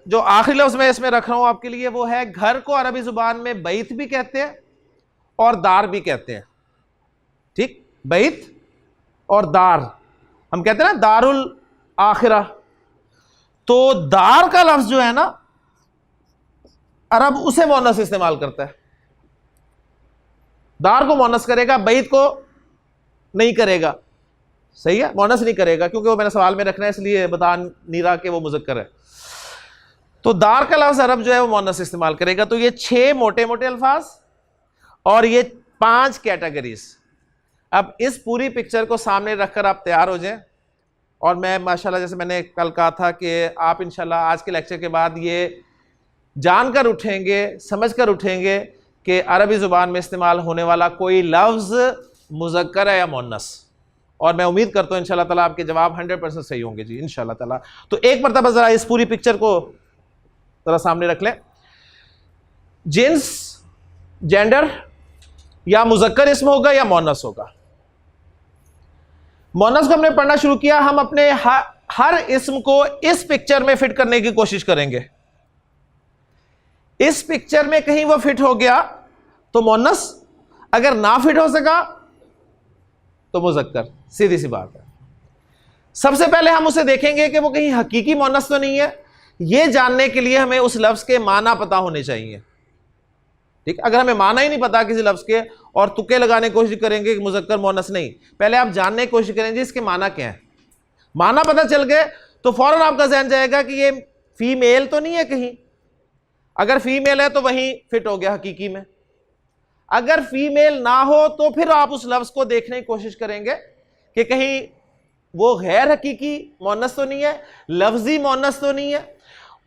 जो आखिरी लफ्ज़ मैं इसमें रख रहा हूं आपके लिए वो है, घर को अरबी ज़ुबान में बैत भी कहते हैं और दार भी कहते हैं। ठीक, बैत और दार, हम कहते हैं ना दारुल आखिरा। तो दार का लफ्ज़ जो है ना, अरब उसे मोनस इस्तेमाल करता है, दार को मोनस करेगा, बैत को नहीं करेगा। सही है, मोनस नहीं करेगा, क्योंकि वो मैंने सवाल में रखना है इसलिए बता नहीं रहा कि वो मुज़क्कर है। तो दार का लफ्ज़ अरब जो है वो मोनस इस्तेमाल करेगा। तो ये 6 मोटे मोटे अल्फाज और ये 5 कैटेगरीज। अब इस पूरी पिक्चर को सामने रखकर आप तैयार हो जाएं, और मैं माशाल्लाह जैसे मैंने कल कहा था कि आप इंशाल्लाह आज के लेक्चर के बाद ये जानकर उठेंगे, समझकर उठेंगे कि अरबी ज़ुबान में इस्तेमाल होने वाला कोई लफ्ज़ मुज़क्कर है या मुअन्नस। और मैं उम्मीद करता हूँ इंशाल्लाह ताला आपके जवाब 100% सही होंगे जी इंशाल्लाह ताला। तो एक मरतबा ज़रा इस पूरी पिक्चर को ज़रा सामने रख लें। जिन्स, जेंडर, या मुज़क्कर इसम होगा या मुअन्नस होगा। मुअन्नस को हमने पढ़ना शुरू किया, हम अपने हर इसम को इस पिक्चर में फिट करने की कोशिश करेंगे। इस पिक्चर में कहीं वो फिट हो गया तो मुअन्नस, अगर ना फिट हो सका तो मुज़क्कर, सीधी सी बात है। सबसे पहले हम उसे देखेंगे कि वो कहीं हकीकी मुअन्नस तो नहीं है। यह जानने के लिए हमें उस लफ्ज़ के माना पता होने चाहिए। ठीक, अगर हमें माना ही नहीं पता किसी लफ्ज़ के और तुक्के लगाने की कोशिश करेंगे कि मुज़क्कर मुअन्नस नहीं, पहले आप जानने की कोशिश करेंगे इसके माना क्या है। माना पता चल गए तो फौरन आपका ज़हन जाएगा कि ये फीमेल तो नहीं है कहीं। अगर फीमेल है तो वहीं फिट हो गया हकीकी में। अगर फीमेल ना हो तो फिर आप उस लफ्ज़ को देखने की कोशिश करेंगे कि कहीं वो गैर हकीकी मुअन्नस तो नहीं है, लफ्ज़ी मुअन्नस तो नहीं है।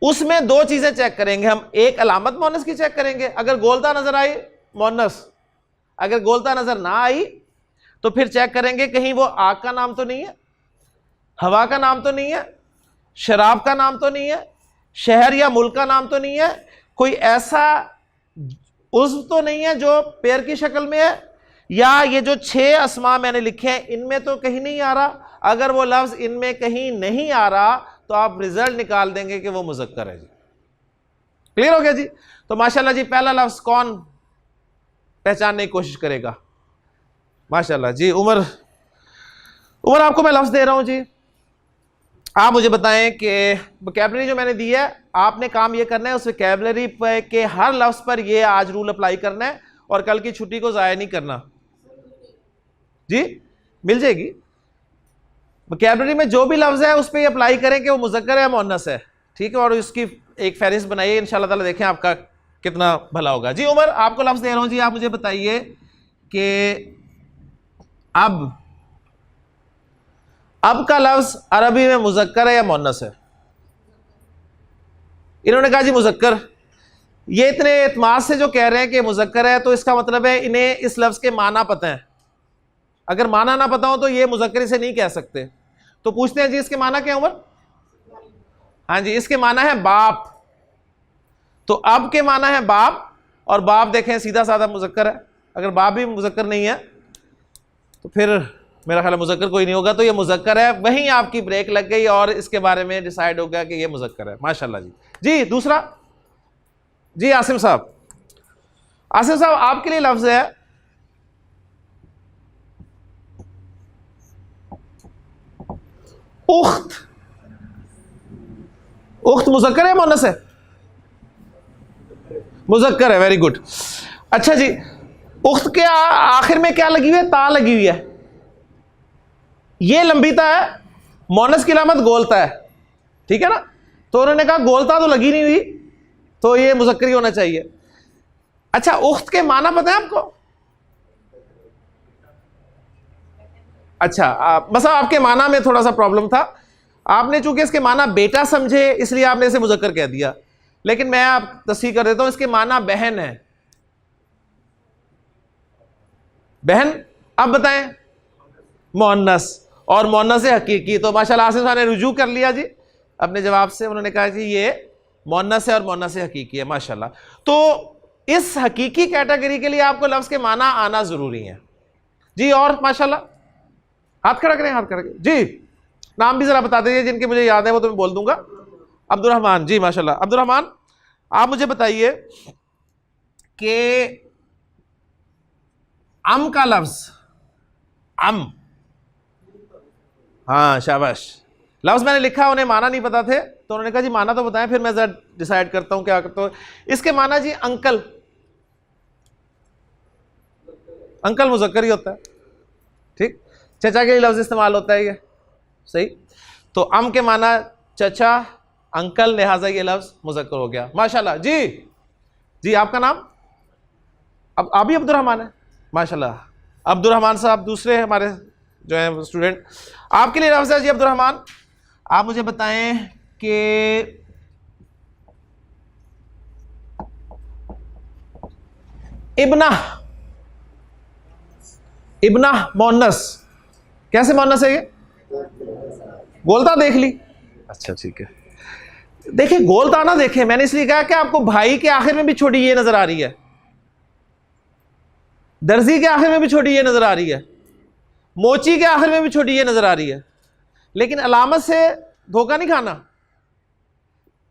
उसमें 2 चीज़ें चेक करेंगे हम। एक अलामत मुअन्नस की चेक करेंगे, अगर गोलता नजर आई मुअन्नस, अगर गोलता नजर ना आई तो फिर चेक करेंगे कहीं वो आग का नाम तो नहीं है, हवा का नाम तो नहीं है, शराब का नाम तो नहीं है, शहर या मुल्क का नाम तो नहीं है, कोई ऐसा उज़्व तो नहीं है जो पैर की शक्ल में है, या ये जो 6 अस्मा मैंने लिखे हैं इनमें तो कहीं नहीं आ रहा। अगर वो लफ्ज़ इनमें कहीं नहीं आ रहा तो आप रिजल्ट निकाल देंगे कि वो मुज़क्कर है जी। क्लियर हो गया जी। तो माशाल्लाह जी, पहला लफ्ज़ कौन पहचानने की कोशिश करेगा? माशाल्लाह जी, उमर आपको मैं लफ्ज़ दे रहा हूं जी, आप मुझे बताएं कि वोकैबुलरी जो मैंने दी है, आपने काम ये करना है उस वोकैबुलरी पे के हर लफ्ज़ पर ये आज रूल अप्लाई करना है और कल की छुट्टी को ज़ाया नहीं करना जी। मिल जाएगी वोकैबुलरी में जो भी लफ्ज़ है उस पर अप्लाई करें कि वो मुज़क्कर है या मुअन्नस है। ठीक है, और उसकी एक फहरिस्त बनाइए, इंशाल्लाह ताला देखें आपका कितना भला होगा जी। उमर, आपको लफ्ज़ दे रहा हूं जी, आप मुझे बताइए कि अब का लफ्ज़ अरबी में मुज़क्कर है या मुअन्नस है? इन्होंने कहा जी मुज़क्कर। ये इतने एतमाद से जो कह रहे हैं कि मुज़क्कर है तो इसका मतलब है इन्हें इस लफ्ज़ के माना पता है। अगर माना ना पता हो तो ये मुज़क्कर इसे नहीं कह सकते। तो पूछते हैं जी इसके माना क्या उमर? हाँ जी, इसके माना है बाप। तो अब के माना है बाप, और बाप देखें सीधा साधा मुज़क्कर है। अगर बाप भी मुज़क्कर नहीं है तो फिर मेरा ख्याल मुज़क्कर कोई नहीं होगा, तो ये मुज़क्कर है। वहीं आपकी ब्रेक लग गई और इसके बारे में डिसाइड हो गया कि ये मुज़क्कर है। माशाल्लाह जी। जी दूसरा जी, आसिम साहब। आसिम साहब, आपके लिए लफ्ज़ है उख्त। उख्त मुज़क्कर है मुअन्नस है? मुज़क्कर है, वेरी गुड। अच्छा जी, उख्त के आखिर में क्या लगी हुई है? ता लगी हुई है। ये लंबीता है, मुअन्नस की अलामत गोलता है। ठीक है ना? तो उन्होंने कहा गोलता तो लगी नहीं हुई तो ये मुज़क्कर ही होना चाहिए। अच्छा, उख्त के माना पता है आपको? अच्छा, बस आपके माना में थोड़ा सा प्रॉब्लम था। आपने चूंकि इसके माना बेटा समझे इसलिए आपने इसे मुज़क्कर कह दिया, लेकिन मैं आप तस्दीक कर देता हूं, इसके माना बहन है। बहन, अब बताएं। मुअन्नस, और मुअन्नस है हकीकी। तो माशाल्लाह आसिफ साहब ने रुजू कर लिया जी अपने जवाब से। उन्होंने कहा जी ये मोन्नस है और मोन्नस हकीकी है, माशाल्लाह। तो इस हकीकी कैटेगरी के लिए आपको लफ्ज के माना आना जरूरी है जी। और माशाल्लाह, हाथ खड़ा करें, हाथ खड़ा करें जी। नाम भी जरा बता दीजिए, जिनके मुझे याद है वो तो मैं बोल दूंगा। अब्दुर्रहमान जी, माशाल्लाह। अब्दुर्रहमान, आप मुझे बताइए कि अम का लफ्ज, अम, हाँ शाबाश। लफ्ज मैंने लिखा, उन्हें माना नहीं पता थे, तो उन्होंने कहा जी माना तो बताएं, फिर मैं जरा डिसाइड करता हूं क्या करता हूं। इसके माना जी अंकल, अंकल मुज़क्कर ही होता है, ठीक। चचा के लिए लफ्ज इस्तेमाल होता है ये, सही। तो अम के माना चचा, अंकल, लिहाजा ये लफ्ज मुज़क्कर हो गया, माशाल्लाह जी। जी आपका नाम? अब आप भी अब्दुर्रहमान है, माशाल्लाह। अब्दुर्रहमान साहब दूसरे हमारे जो है स्टूडेंट, आपके लिए लफ्ज है जी अब्दुर्रहमान। आप मुझे बताएं कि इब्ना, इब्ना मोन्नस, कैसे मोन्नस है ये? गोलता देख ली, अच्छा ठीक है। देखिए गोलता ना देखें, मैंने इसलिए कहा कि आपको भाई के आखिर में भी छोटी ये नजर आ रही है, दर्जी के आखिर में भी छोटी ये नजर आ रही है, मोची के आखिर में भी छोटी ये नजर आ रही है, लेकिन अलामत से धोखा नहीं खाना।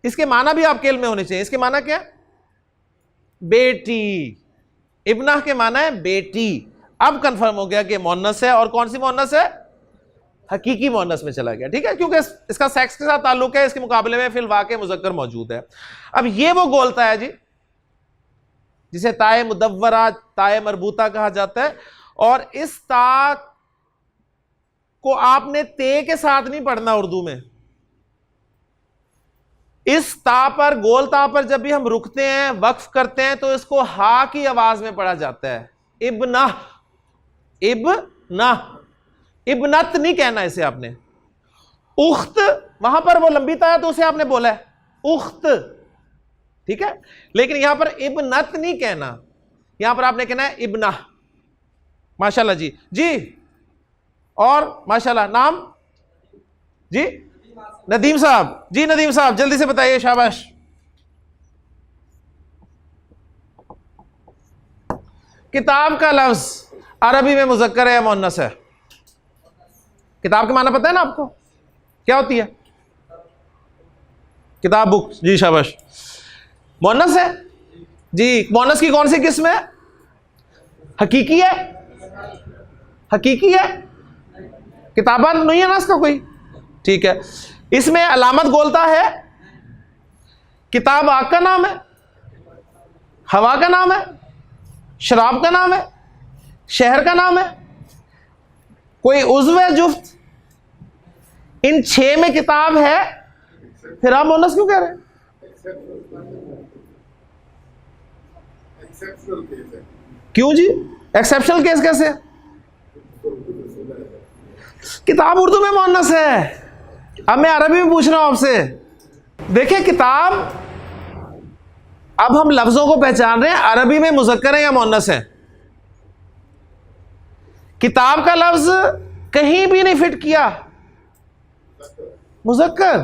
इसके माना भी आपके इल्म में होने चाहिए। इसके माना क्या? बेटी। इब्ना के माना है बेटी। अब कंफर्म हो गया कि मोन्नस है, और कौन सी मोन्नस है? हकीकी मोन्नस में चला गया, ठीक है, क्योंकि इसका सेक्स के साथ ताल्लुक है, इसके मुकाबले में फिल वाक़े मुज़क्कर मौजूद है। अब ये वो गोलता है जी जिसे ताए मुदव्वरा, ताए मरबूता कहा जाता है, और इस ता को आपने ते के साथ नहीं पढ़ना उर्दू में। इस ता पर, गोल ता पर जब भी हम रुकते हैं, वक्फ करते हैं, तो इसको हा की आवाज में पढ़ा जाता है, इब्ना, इब्ना। इब्नत नहीं कहना इसे आपने। उख्त, वहां पर वो लंबी ता है तो उसे आपने बोला है उख्त, ठीक है, लेकिन यहां पर इब्नत नहीं कहना, यहां पर आपने कहना है इब्ना, माशाल्लाह जी। जी और माशाल्लाह, नाम जी? नदीम साहब जी, नदीम साहब जल्दी से बताइए, शाबाश। किताब का लफ्ज अरबी में मुज़क्कर है या मुअन्नस है? किताब का माना पता है ना आपको, क्या होती है? किताब, बुक, जी शाबाश। मुअन्नस है जी। मुअन्नस की कौन सी किस्म है? हकीकी है, हकीकी है, किताबा नहीं है ना इसका कोई, ठीक है। इसमें अलामत गोलता है, किताब आग का नाम है, हवा का नाम है, शराब का नाम है, शहर का नाम है, कोई उज़्व है, जुफ्त, इन 6 में किताब है, फिर आप मुअन्नस क्यों कह रहे हैं? क्यों जी? एक्सेप्शनल केस कैसे? किताब उर्दू में मुअन्नस है। अब मैं अरबी में पूछ रहा हूं आपसे। देखिए किताब, अब हम लफ्जों को पहचान रहे हैं, अरबी में मुज़क्कर है या मुअन्नस है। किताब का लफ्ज कहीं भी नहीं फिट किया, मुज़क्कर,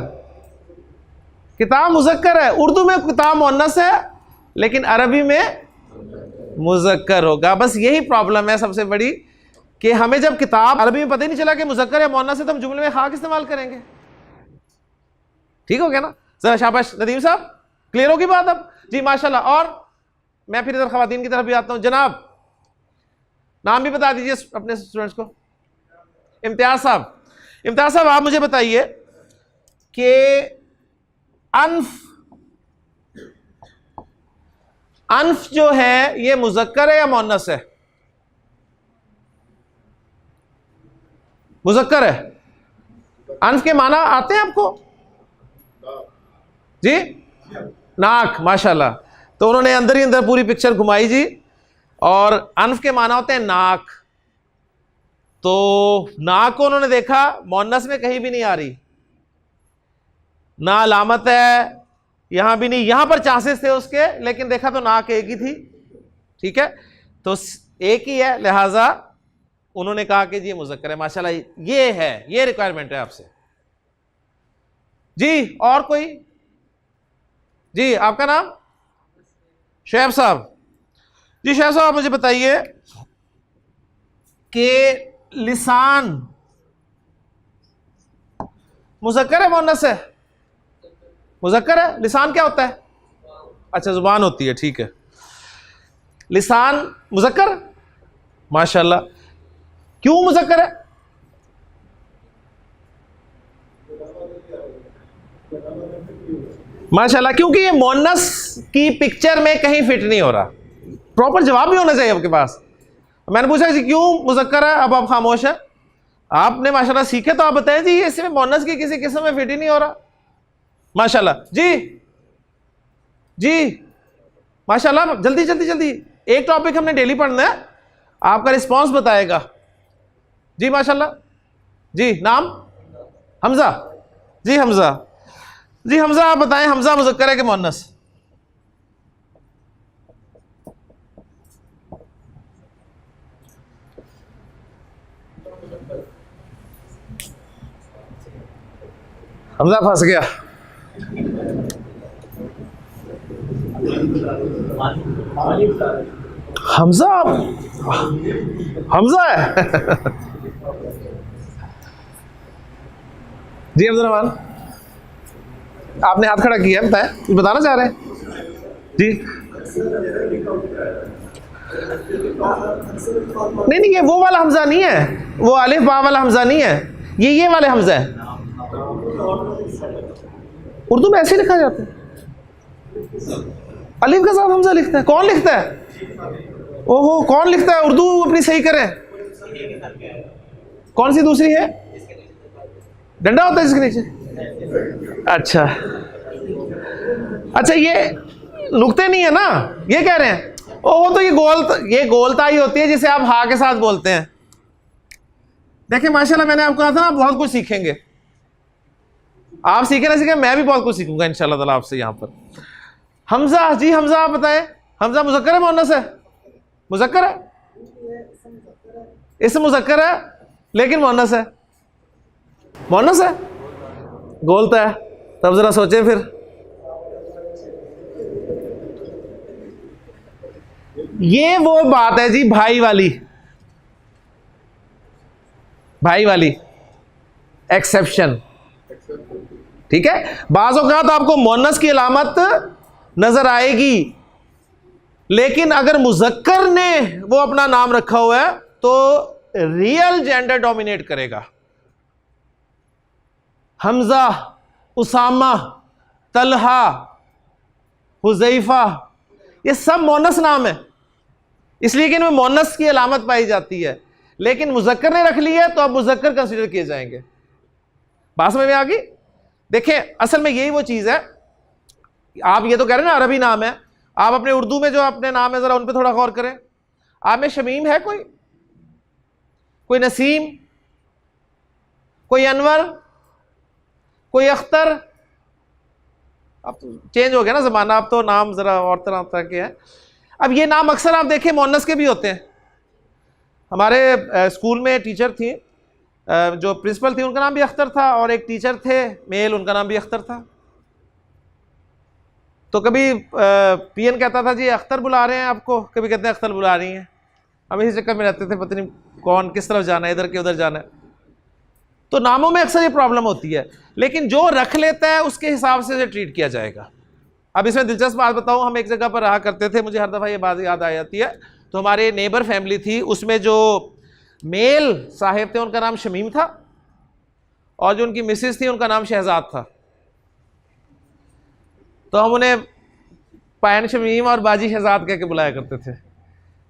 किताब मुज़क्कर है। उर्दू में किताब मुअन्नस है, लेकिन अरबी में मुज़क्कर होगा। बस यही प्रॉब्लम है सबसे बड़ी, कि हमें जब किताब अरबी में पता ही नहीं चला कि मुज़क्कर या मुअन्नस है, तो हम जुमले में खाक इस्तेमाल करेंगे। ठीक हो गया ना? जरा शाबाश नदीम साहब, क्लियर होगी बात अब? जी माशाल्लाह। और मैं फिर इधर खवातीन की तरफ भी आता हूं। जनाब नाम भी बता दीजिए अपने स्टूडेंट्स को। इम्तियाज साहब, इम्तियाज साहब आप मुझे बताइए कि अनफ, अनफ जो है ये मुज़क्कर है या मुअन्नस है? मुज़क्कर है। अनफ के माना आते हैं आपको जी? नाक, माशाल्लाह। तो उन्होंने अंदर ही अंदर पूरी पिक्चर घुमाई जी। और अनफ के माना होते हैं नाक। तो नाक को उन्होंने देखा मुअन्नस में कहीं भी नहीं आ रही, ना अलामत है, यहां भी नहीं, यहां पर चांसेस थे उसके, लेकिन देखा तो नाक एक ही थी, ठीक है, तो एक ही है, लिहाजा उन्होंने कहा कि जी मुज़क्कर है। माशाल्लाह, ये है, ये रिक्वायरमेंट है आपसे जी। और कोई? जी आपका नाम? शैब साहब। जी शैब साहब, मुझे बताइए कि लिसान मुज़क्कर है मुअन्नस है? मुज़क्कर है। लिसान क्या होता है? अच्छा, जुबान होती है, ठीक है। लिसान मुज़क्कर, माशाल्लाह। क्यों मुज़क्कर है? माशाल्लाह, क्योंकि ये मुअन्नस की पिक्चर में कहीं फिट नहीं हो रहा। प्रॉपर जवाब भी होना चाहिए आपके पास। मैंने पूछा जी क्यों मुज़क्कर है, अब आप खामोश है। आपने माशाल्लाह सीखे तो आप बताएं जी, इसमें मुअन्नस की किसी किस्म में फिट ही नहीं हो रहा। माशाल्लाह जी, जी माशाल्लाह, जल्दी जल्दी जल्दी। एक टॉपिक हमने डेली पढ़ना है, आपका रिस्पांस बताएगा। जी माशाल्लाह। जी नाम? हमजा। जी हमजा। जी हमजा, आप बताएं हमजा मुज़क्कर है कि मुअन्नस? हमजा फंस गया। हमजा, हमजा है। जी अब्दुल, आपने हाथ खड़ा किया, बताएं, कुछ बताना चाह रहे हैं? जी नहीं नहीं, ये वो वाला हमजा नहीं है, वो अलिफ बा वाला हमजा नहीं है, ये वाले हमजा है। उर्दू में ऐसे लिखा जाता है, अलिफ के साथ हमजा लिखता है। कौन लिखता है? ओहो, कौन लिखता है? उर्दू अपनी सही करें। कौन सी दूसरी है? डंडा होता है इसके नीचे। अच्छा अच्छा, ये नुक्ते नहीं है ना, ये कह रहे हैं। ओहो, तो ये गोलताई होती है जिसे आप हा के साथ बोलते हैं। देखिए माशाल्लाह, मैंने आपको कहा था ना, बहुत कुछ सीखेंगे। आप सीखे ना सीखे, मैं भी बहुत कुछ सीखूंगा इंशाल्लाह ताला आपसे यहाँ पर। हमजा, जी हमजा आप बताएं, हमजा मुज़क्कर है मुअन्नस है? मुज़क्कर है। इसम मुज़क्कर है लेकिन मुअन्नस है। मुअन्नस है, गोलता है। तब जरा सोचें फिर। ये वो बात है जी, भाई वाली, भाई वाली एक्सेप्शन, ठीक है। बाज़ औक़ात आपको मुअन्नस की अलामत नजर आएगी, लेकिन अगर मुज़क्कर ने वो अपना नाम रखा हुआ है तो रियल जेंडर डोमिनेट करेगा। हमजा, उसामा, तलहा, हुज़ैफा, ये सब मुअन्नस नाम है, इसलिए कि इनमें मुअन्नस की अलामत पाई जाती है। लेकिन मुज़क्कर ने रख लिया तो अब मुज़क्कर कंसीडर किए जाएंगे। बात समझ में आ गई? देखें, असल में यही वो चीज़ है। आप ये तो कह रहे हैं ना अरबी नाम है, आप अपने उर्दू में जो अपने नाम है ज़रा उन पर थोड़ा गौर करें। आप में शमीम है कोई? कोई नसीम, कोई अनवर, कोई अख्तर? अब तो चेंज हो गया ना ज़माना, अब तो नाम ज़रा और तरह तरह के हैं। अब ये नाम अक्सर आप देखें मुअन्नस के भी होते हैं। हमारे स्कूल में टीचर थी, जो प्रिंसिपल थी, उनका नाम भी अख्तर था, और एक टीचर थे मेल, उनका नाम भी अख्तर था। तो कभी पीएन कहता था जी अख्तर बुला रहे हैं आपको, कभी कहते हैं अख्तर बुला रही हैं। हम इसी चक्कर में रहते थे, पता नहीं कौन किस तरफ जाना है, इधर के उधर जाना है। तो नामों में अक्सर ये प्रॉब्लम होती है, लेकिन जो रख लेता है उसके हिसाब से इसे ट्रीट किया जाएगा। अब इसमें दिलचस्प बात बताऊं, हम एक जगह पर रहा करते थे, मुझे हर दफ़ा ये बात याद आ जाती है। तो हमारे नेबर फैमिली थी, उसमें जो मेल साहिब थे उनका नाम शमीम था, और जो उनकी मिसेस थी उनका नाम शहजाद था। तो हम उन्हें पायन शमीम और बाजी शहजाद कह के बुलाया करते थे।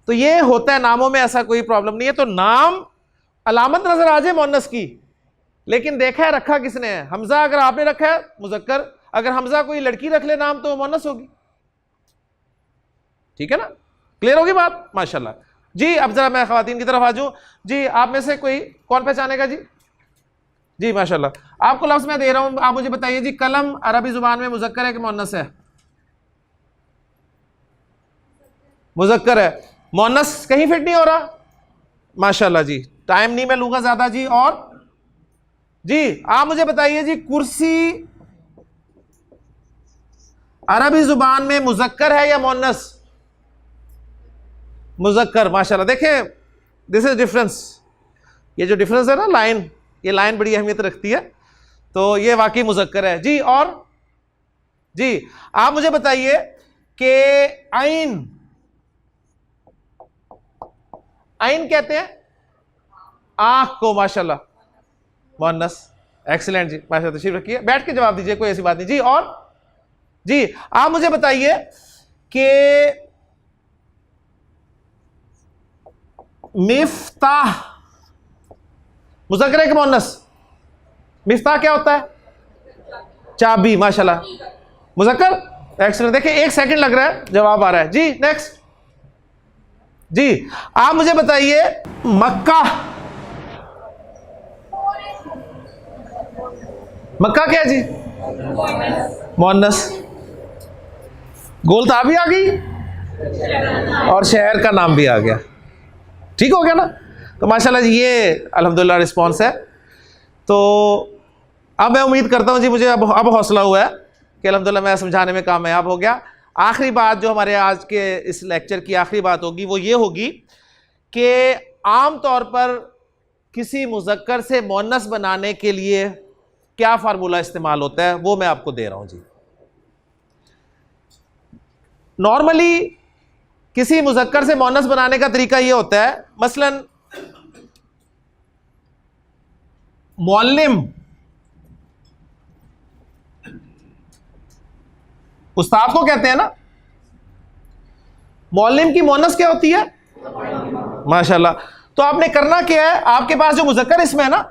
तो ये होता है, नामों में ऐसा कोई प्रॉब्लम नहीं है। तो नाम अलामत नजर आ जाए मुअन्नस की, लेकिन देखा है रखा किसने है। हमजा अगर आपने रखा है मुज़क्कर, अगर हमजा कोई लड़की रख ले नाम तो मुअन्नस होगी। ठीक है ना, क्लियर होगी बात? माशाल्लाह जी। अब जरा मैं ख़वातीन की तरफ आ जाऊं। जी आप में से कोई कौन पहचानेगा? जी जी माशाल्लाह। आपको लफ्ज़ मैं दे रहा हूं, आप मुझे बताइए जी, कलम अरबी ज़ुबान में मुज़क्कर है कि मुअन्नस है? मुज़क्कर है। मुअन्नस कहीं फिट नहीं हो रहा। माशाल्लाह जी, टाइम नहीं मैं लूंगा ज़्यादा जी। और जी आप मुझे बताइए जी, कुर्सी अरबी जुबान में मुजक्कर है या मुअन्नस? मुजक्कर। माशाल्लाह, देखें दिस इज डिफरेंस। ये जो डिफरेंस है ना लाइन, ये लाइन बड़ी अहमियत रखती है। तो ये वाकई मुजक्कर है जी। और जी आप मुझे बताइए कि आइन, आइन कहते हैं आंख को, माशाल्लाह, मुअन्नस। एक्सीलेंट जी, माशाल्लाह, तशरीफ रखिए, बैठ के जवाब दीजिए, कोई ऐसी बात नहीं जी। और जी आप मुझे बताइए कि मिफ्ताह मुज़क्कर है कि मुअन्नस? मिफ्ताह क्या होता है? चाबी। माशाल्लाह, मुज़क्कर। एक्सीलेंट। देखिए 1 सेकंड लग रहा है, जवाब आ रहा है जी। नेक्स्ट जी आप मुझे बताइए मक्का, मक्का क्या है जी? मुअन्नस। गोलताबी आ गई और शहर का नाम भी आ गया। ठीक हो गया ना? तो माशाल्लाह जी ये अल्हम्दुलिल्लाह रिस्पॉन्स है। तो अब मैं उम्मीद करता हूँ जी, मुझे अब हौसला हुआ है कि अल्हम्दुलिल्लाह मैं समझाने में कामयाब हो गया। आखिरी बात जो हमारे आज के इस लेक्चर की आखिरी बात होगी वो ये होगी कि आम तौर पर किसी मुज़क्कर से मुअन्नस बनाने के लिए क्या फार्मूला इस्तेमाल होता है, वो मैं आपको दे रहा हूँ जी। नॉर्मली किसी मुज़क्कर से मुअन्नस बनाने का तरीका ये होता है, मसलन मुअल्लिम, उस्ताद को कहते हैं ना, मुअल्लिम की मुअन्नस क्या होती है? माशाल्लाह। तो आपने करना क्या है, आपके पास जो मुज़क्कर इसमें है ना,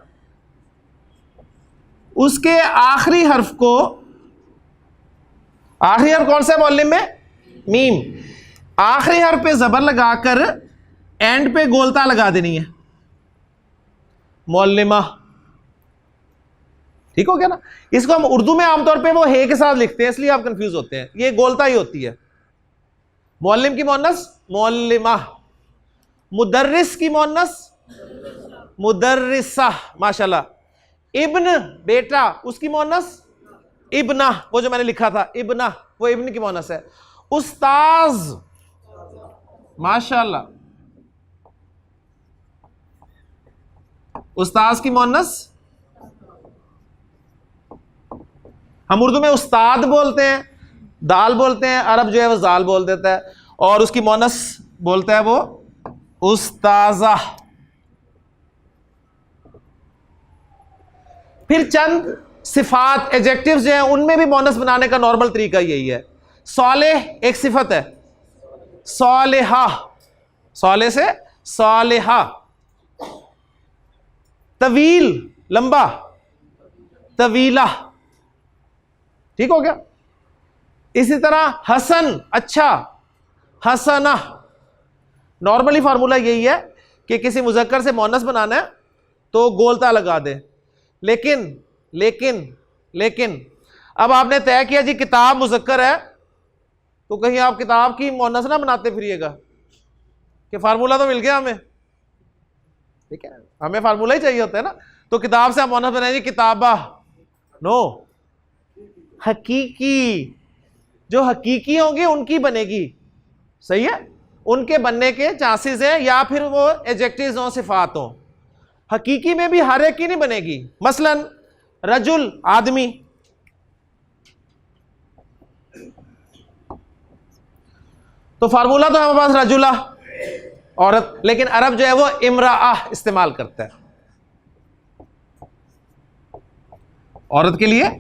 उसके आखिरी हर्फ को, आखिरी हर्फ कौन सा है मुअल्लिम में? मीम। आखिरी हर्फ पे जबर लगाकर एंड पे गोलता लगा देनी है, मुअल्लिमा। ठीक हो गया ना? इसको हम उर्दू में आमतौर पे वो हे के साथ लिखते हैं, इसलिए आप कंफ्यूज होते हैं, ये गोलता ही होती है। मुअल्लिम की मुअन्नस मुअल्लिमा, मुदर्रिस की मुअन्नस मुदर्रिसा। माशाल्लाह। इब्न बेटा, उसकी मुअन्नस इब्ना, वो जो मैंने लिखा था इब्ना, वो इब्न की मुअन्नस है। उस्ताज, माशाल्लाह, उस्ताज की मुअन्नस, हम उर्दू में उस्ताद बोलते हैं, दाल बोलते हैं, अरब जो है वो जाल बोल देता है, और उसकी मुअन्नस बोलता है वो उस्ताजा। फिर चंद सिफात एडजेक्टिव्स जो हैं उनमें भी मुअन्नस बनाने का नॉर्मल तरीका यही है। सालेह एक सिफत है, सालेहा, साले से सालेहा। तवील लंबा, तवीला। ठीक हो गया? इसी तरह हसन अच्छा, हसना। नॉर्मली फार्मूला यही है कि किसी मुज़क्कर से मुअन्नस बनाना है तो गोलता लगा दे। लेकिन लेकिन लेकिन अब आपने तय किया जी किताब मुज़क्कर है, तो कहीं आप किताब की मुअन्नस ना बनाते फिरिएगा कि फार्मूला तो मिल गया हमें। ठीक है, हमें फार्मूला ही चाहिए होता है ना। तो किताब से आप मुअन्नस बनाएंगे किताबा, नो। हकीकी, जो हकीकी होंगे उनकी बनेगी, सही है, उनके बनने के चांसेस हैं, या फिर वो एडजेक्टिव्स हो, सिफात हो। हकीकी में भी हर एक की नहीं बनेगी। मसलन रजुल आदमी, तो फार्मूला तो हमारे पास रजुला औरत, लेकिन अरब जो है वो इमराअह इस्तेमाल करता है औरत के लिए,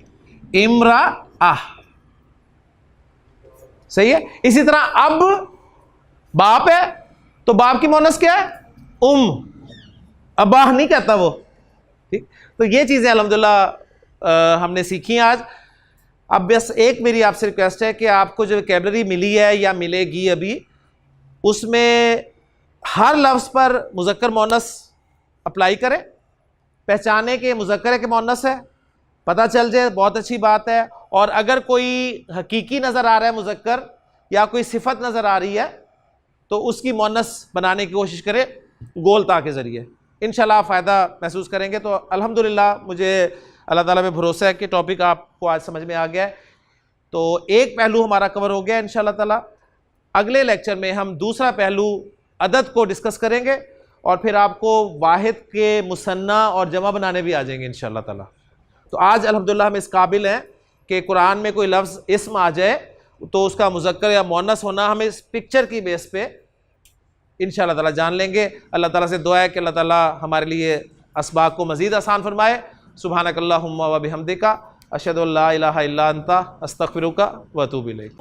इमराअह। सही है। इसी तरह अब बाप है तो बाप की मुअन्नस क्या है? अब्बाह नहीं कहता वो। ठीक, तो ये चीजें अल्हम्दुलिल्लाह हमने सीखी आज। अब बस एक मेरी आपसे रिक्वेस्ट है कि आपको जो वोकैबुलरी मिली है या मिलेगी अभी, उसमें हर लफ्ज़ पर मुज़क्कर मुअन्नस अप्लाई करें, पहचाने कि मुज़क्कर है कि मुअन्नस है, पता चल जाए, बहुत अच्छी बात है। और अगर कोई हकीकी नज़र आ रहा है मुज़क्कर या कोई सिफत नज़र आ रही है तो उसकी मुअन्नस बनाने की कोशिश करें गोलता के ज़रिए। इंशाल्लाह आप फ़ायदा महसूस करेंगे। तो अल्हम्दुलिल्लाह मुझे अल्लाह ताला पे भरोसा है कि टॉपिक आपको आज समझ में आ गया है। तो एक पहलू हमारा कवर हो गया इंशाअल्लाह ताला। अगले लेक्चर में हम दूसरा पहलू अदद को डिस्कस करेंगे और फिर आपको वाहिद के मुसन्ना और जमा बनाने भी आ जाएंगे इंशाअल्लाह ताला। तो आज अल्हम्दुलिल्लाह हम इस काबिल हैं कि कुरान में कोई लफ्ज़ इस्म आ जाए तो उसका मुज़क्कर या मुअन्नस होना हम इस पिक्चर की बेस पे इंशाअल्लाह ताला जान लेंगे। अल्लाह ताला से दुआ है कि अल्लाह ताला हमारे लिए असबाब को मज़ीद आसान फरमाए। सुब्हानकल्लाहुम्मा व बिहम्दिका अशहदु अल्ला इलाहा इल्ला अंता अस्तगफिरुका व अतूबु इलैक।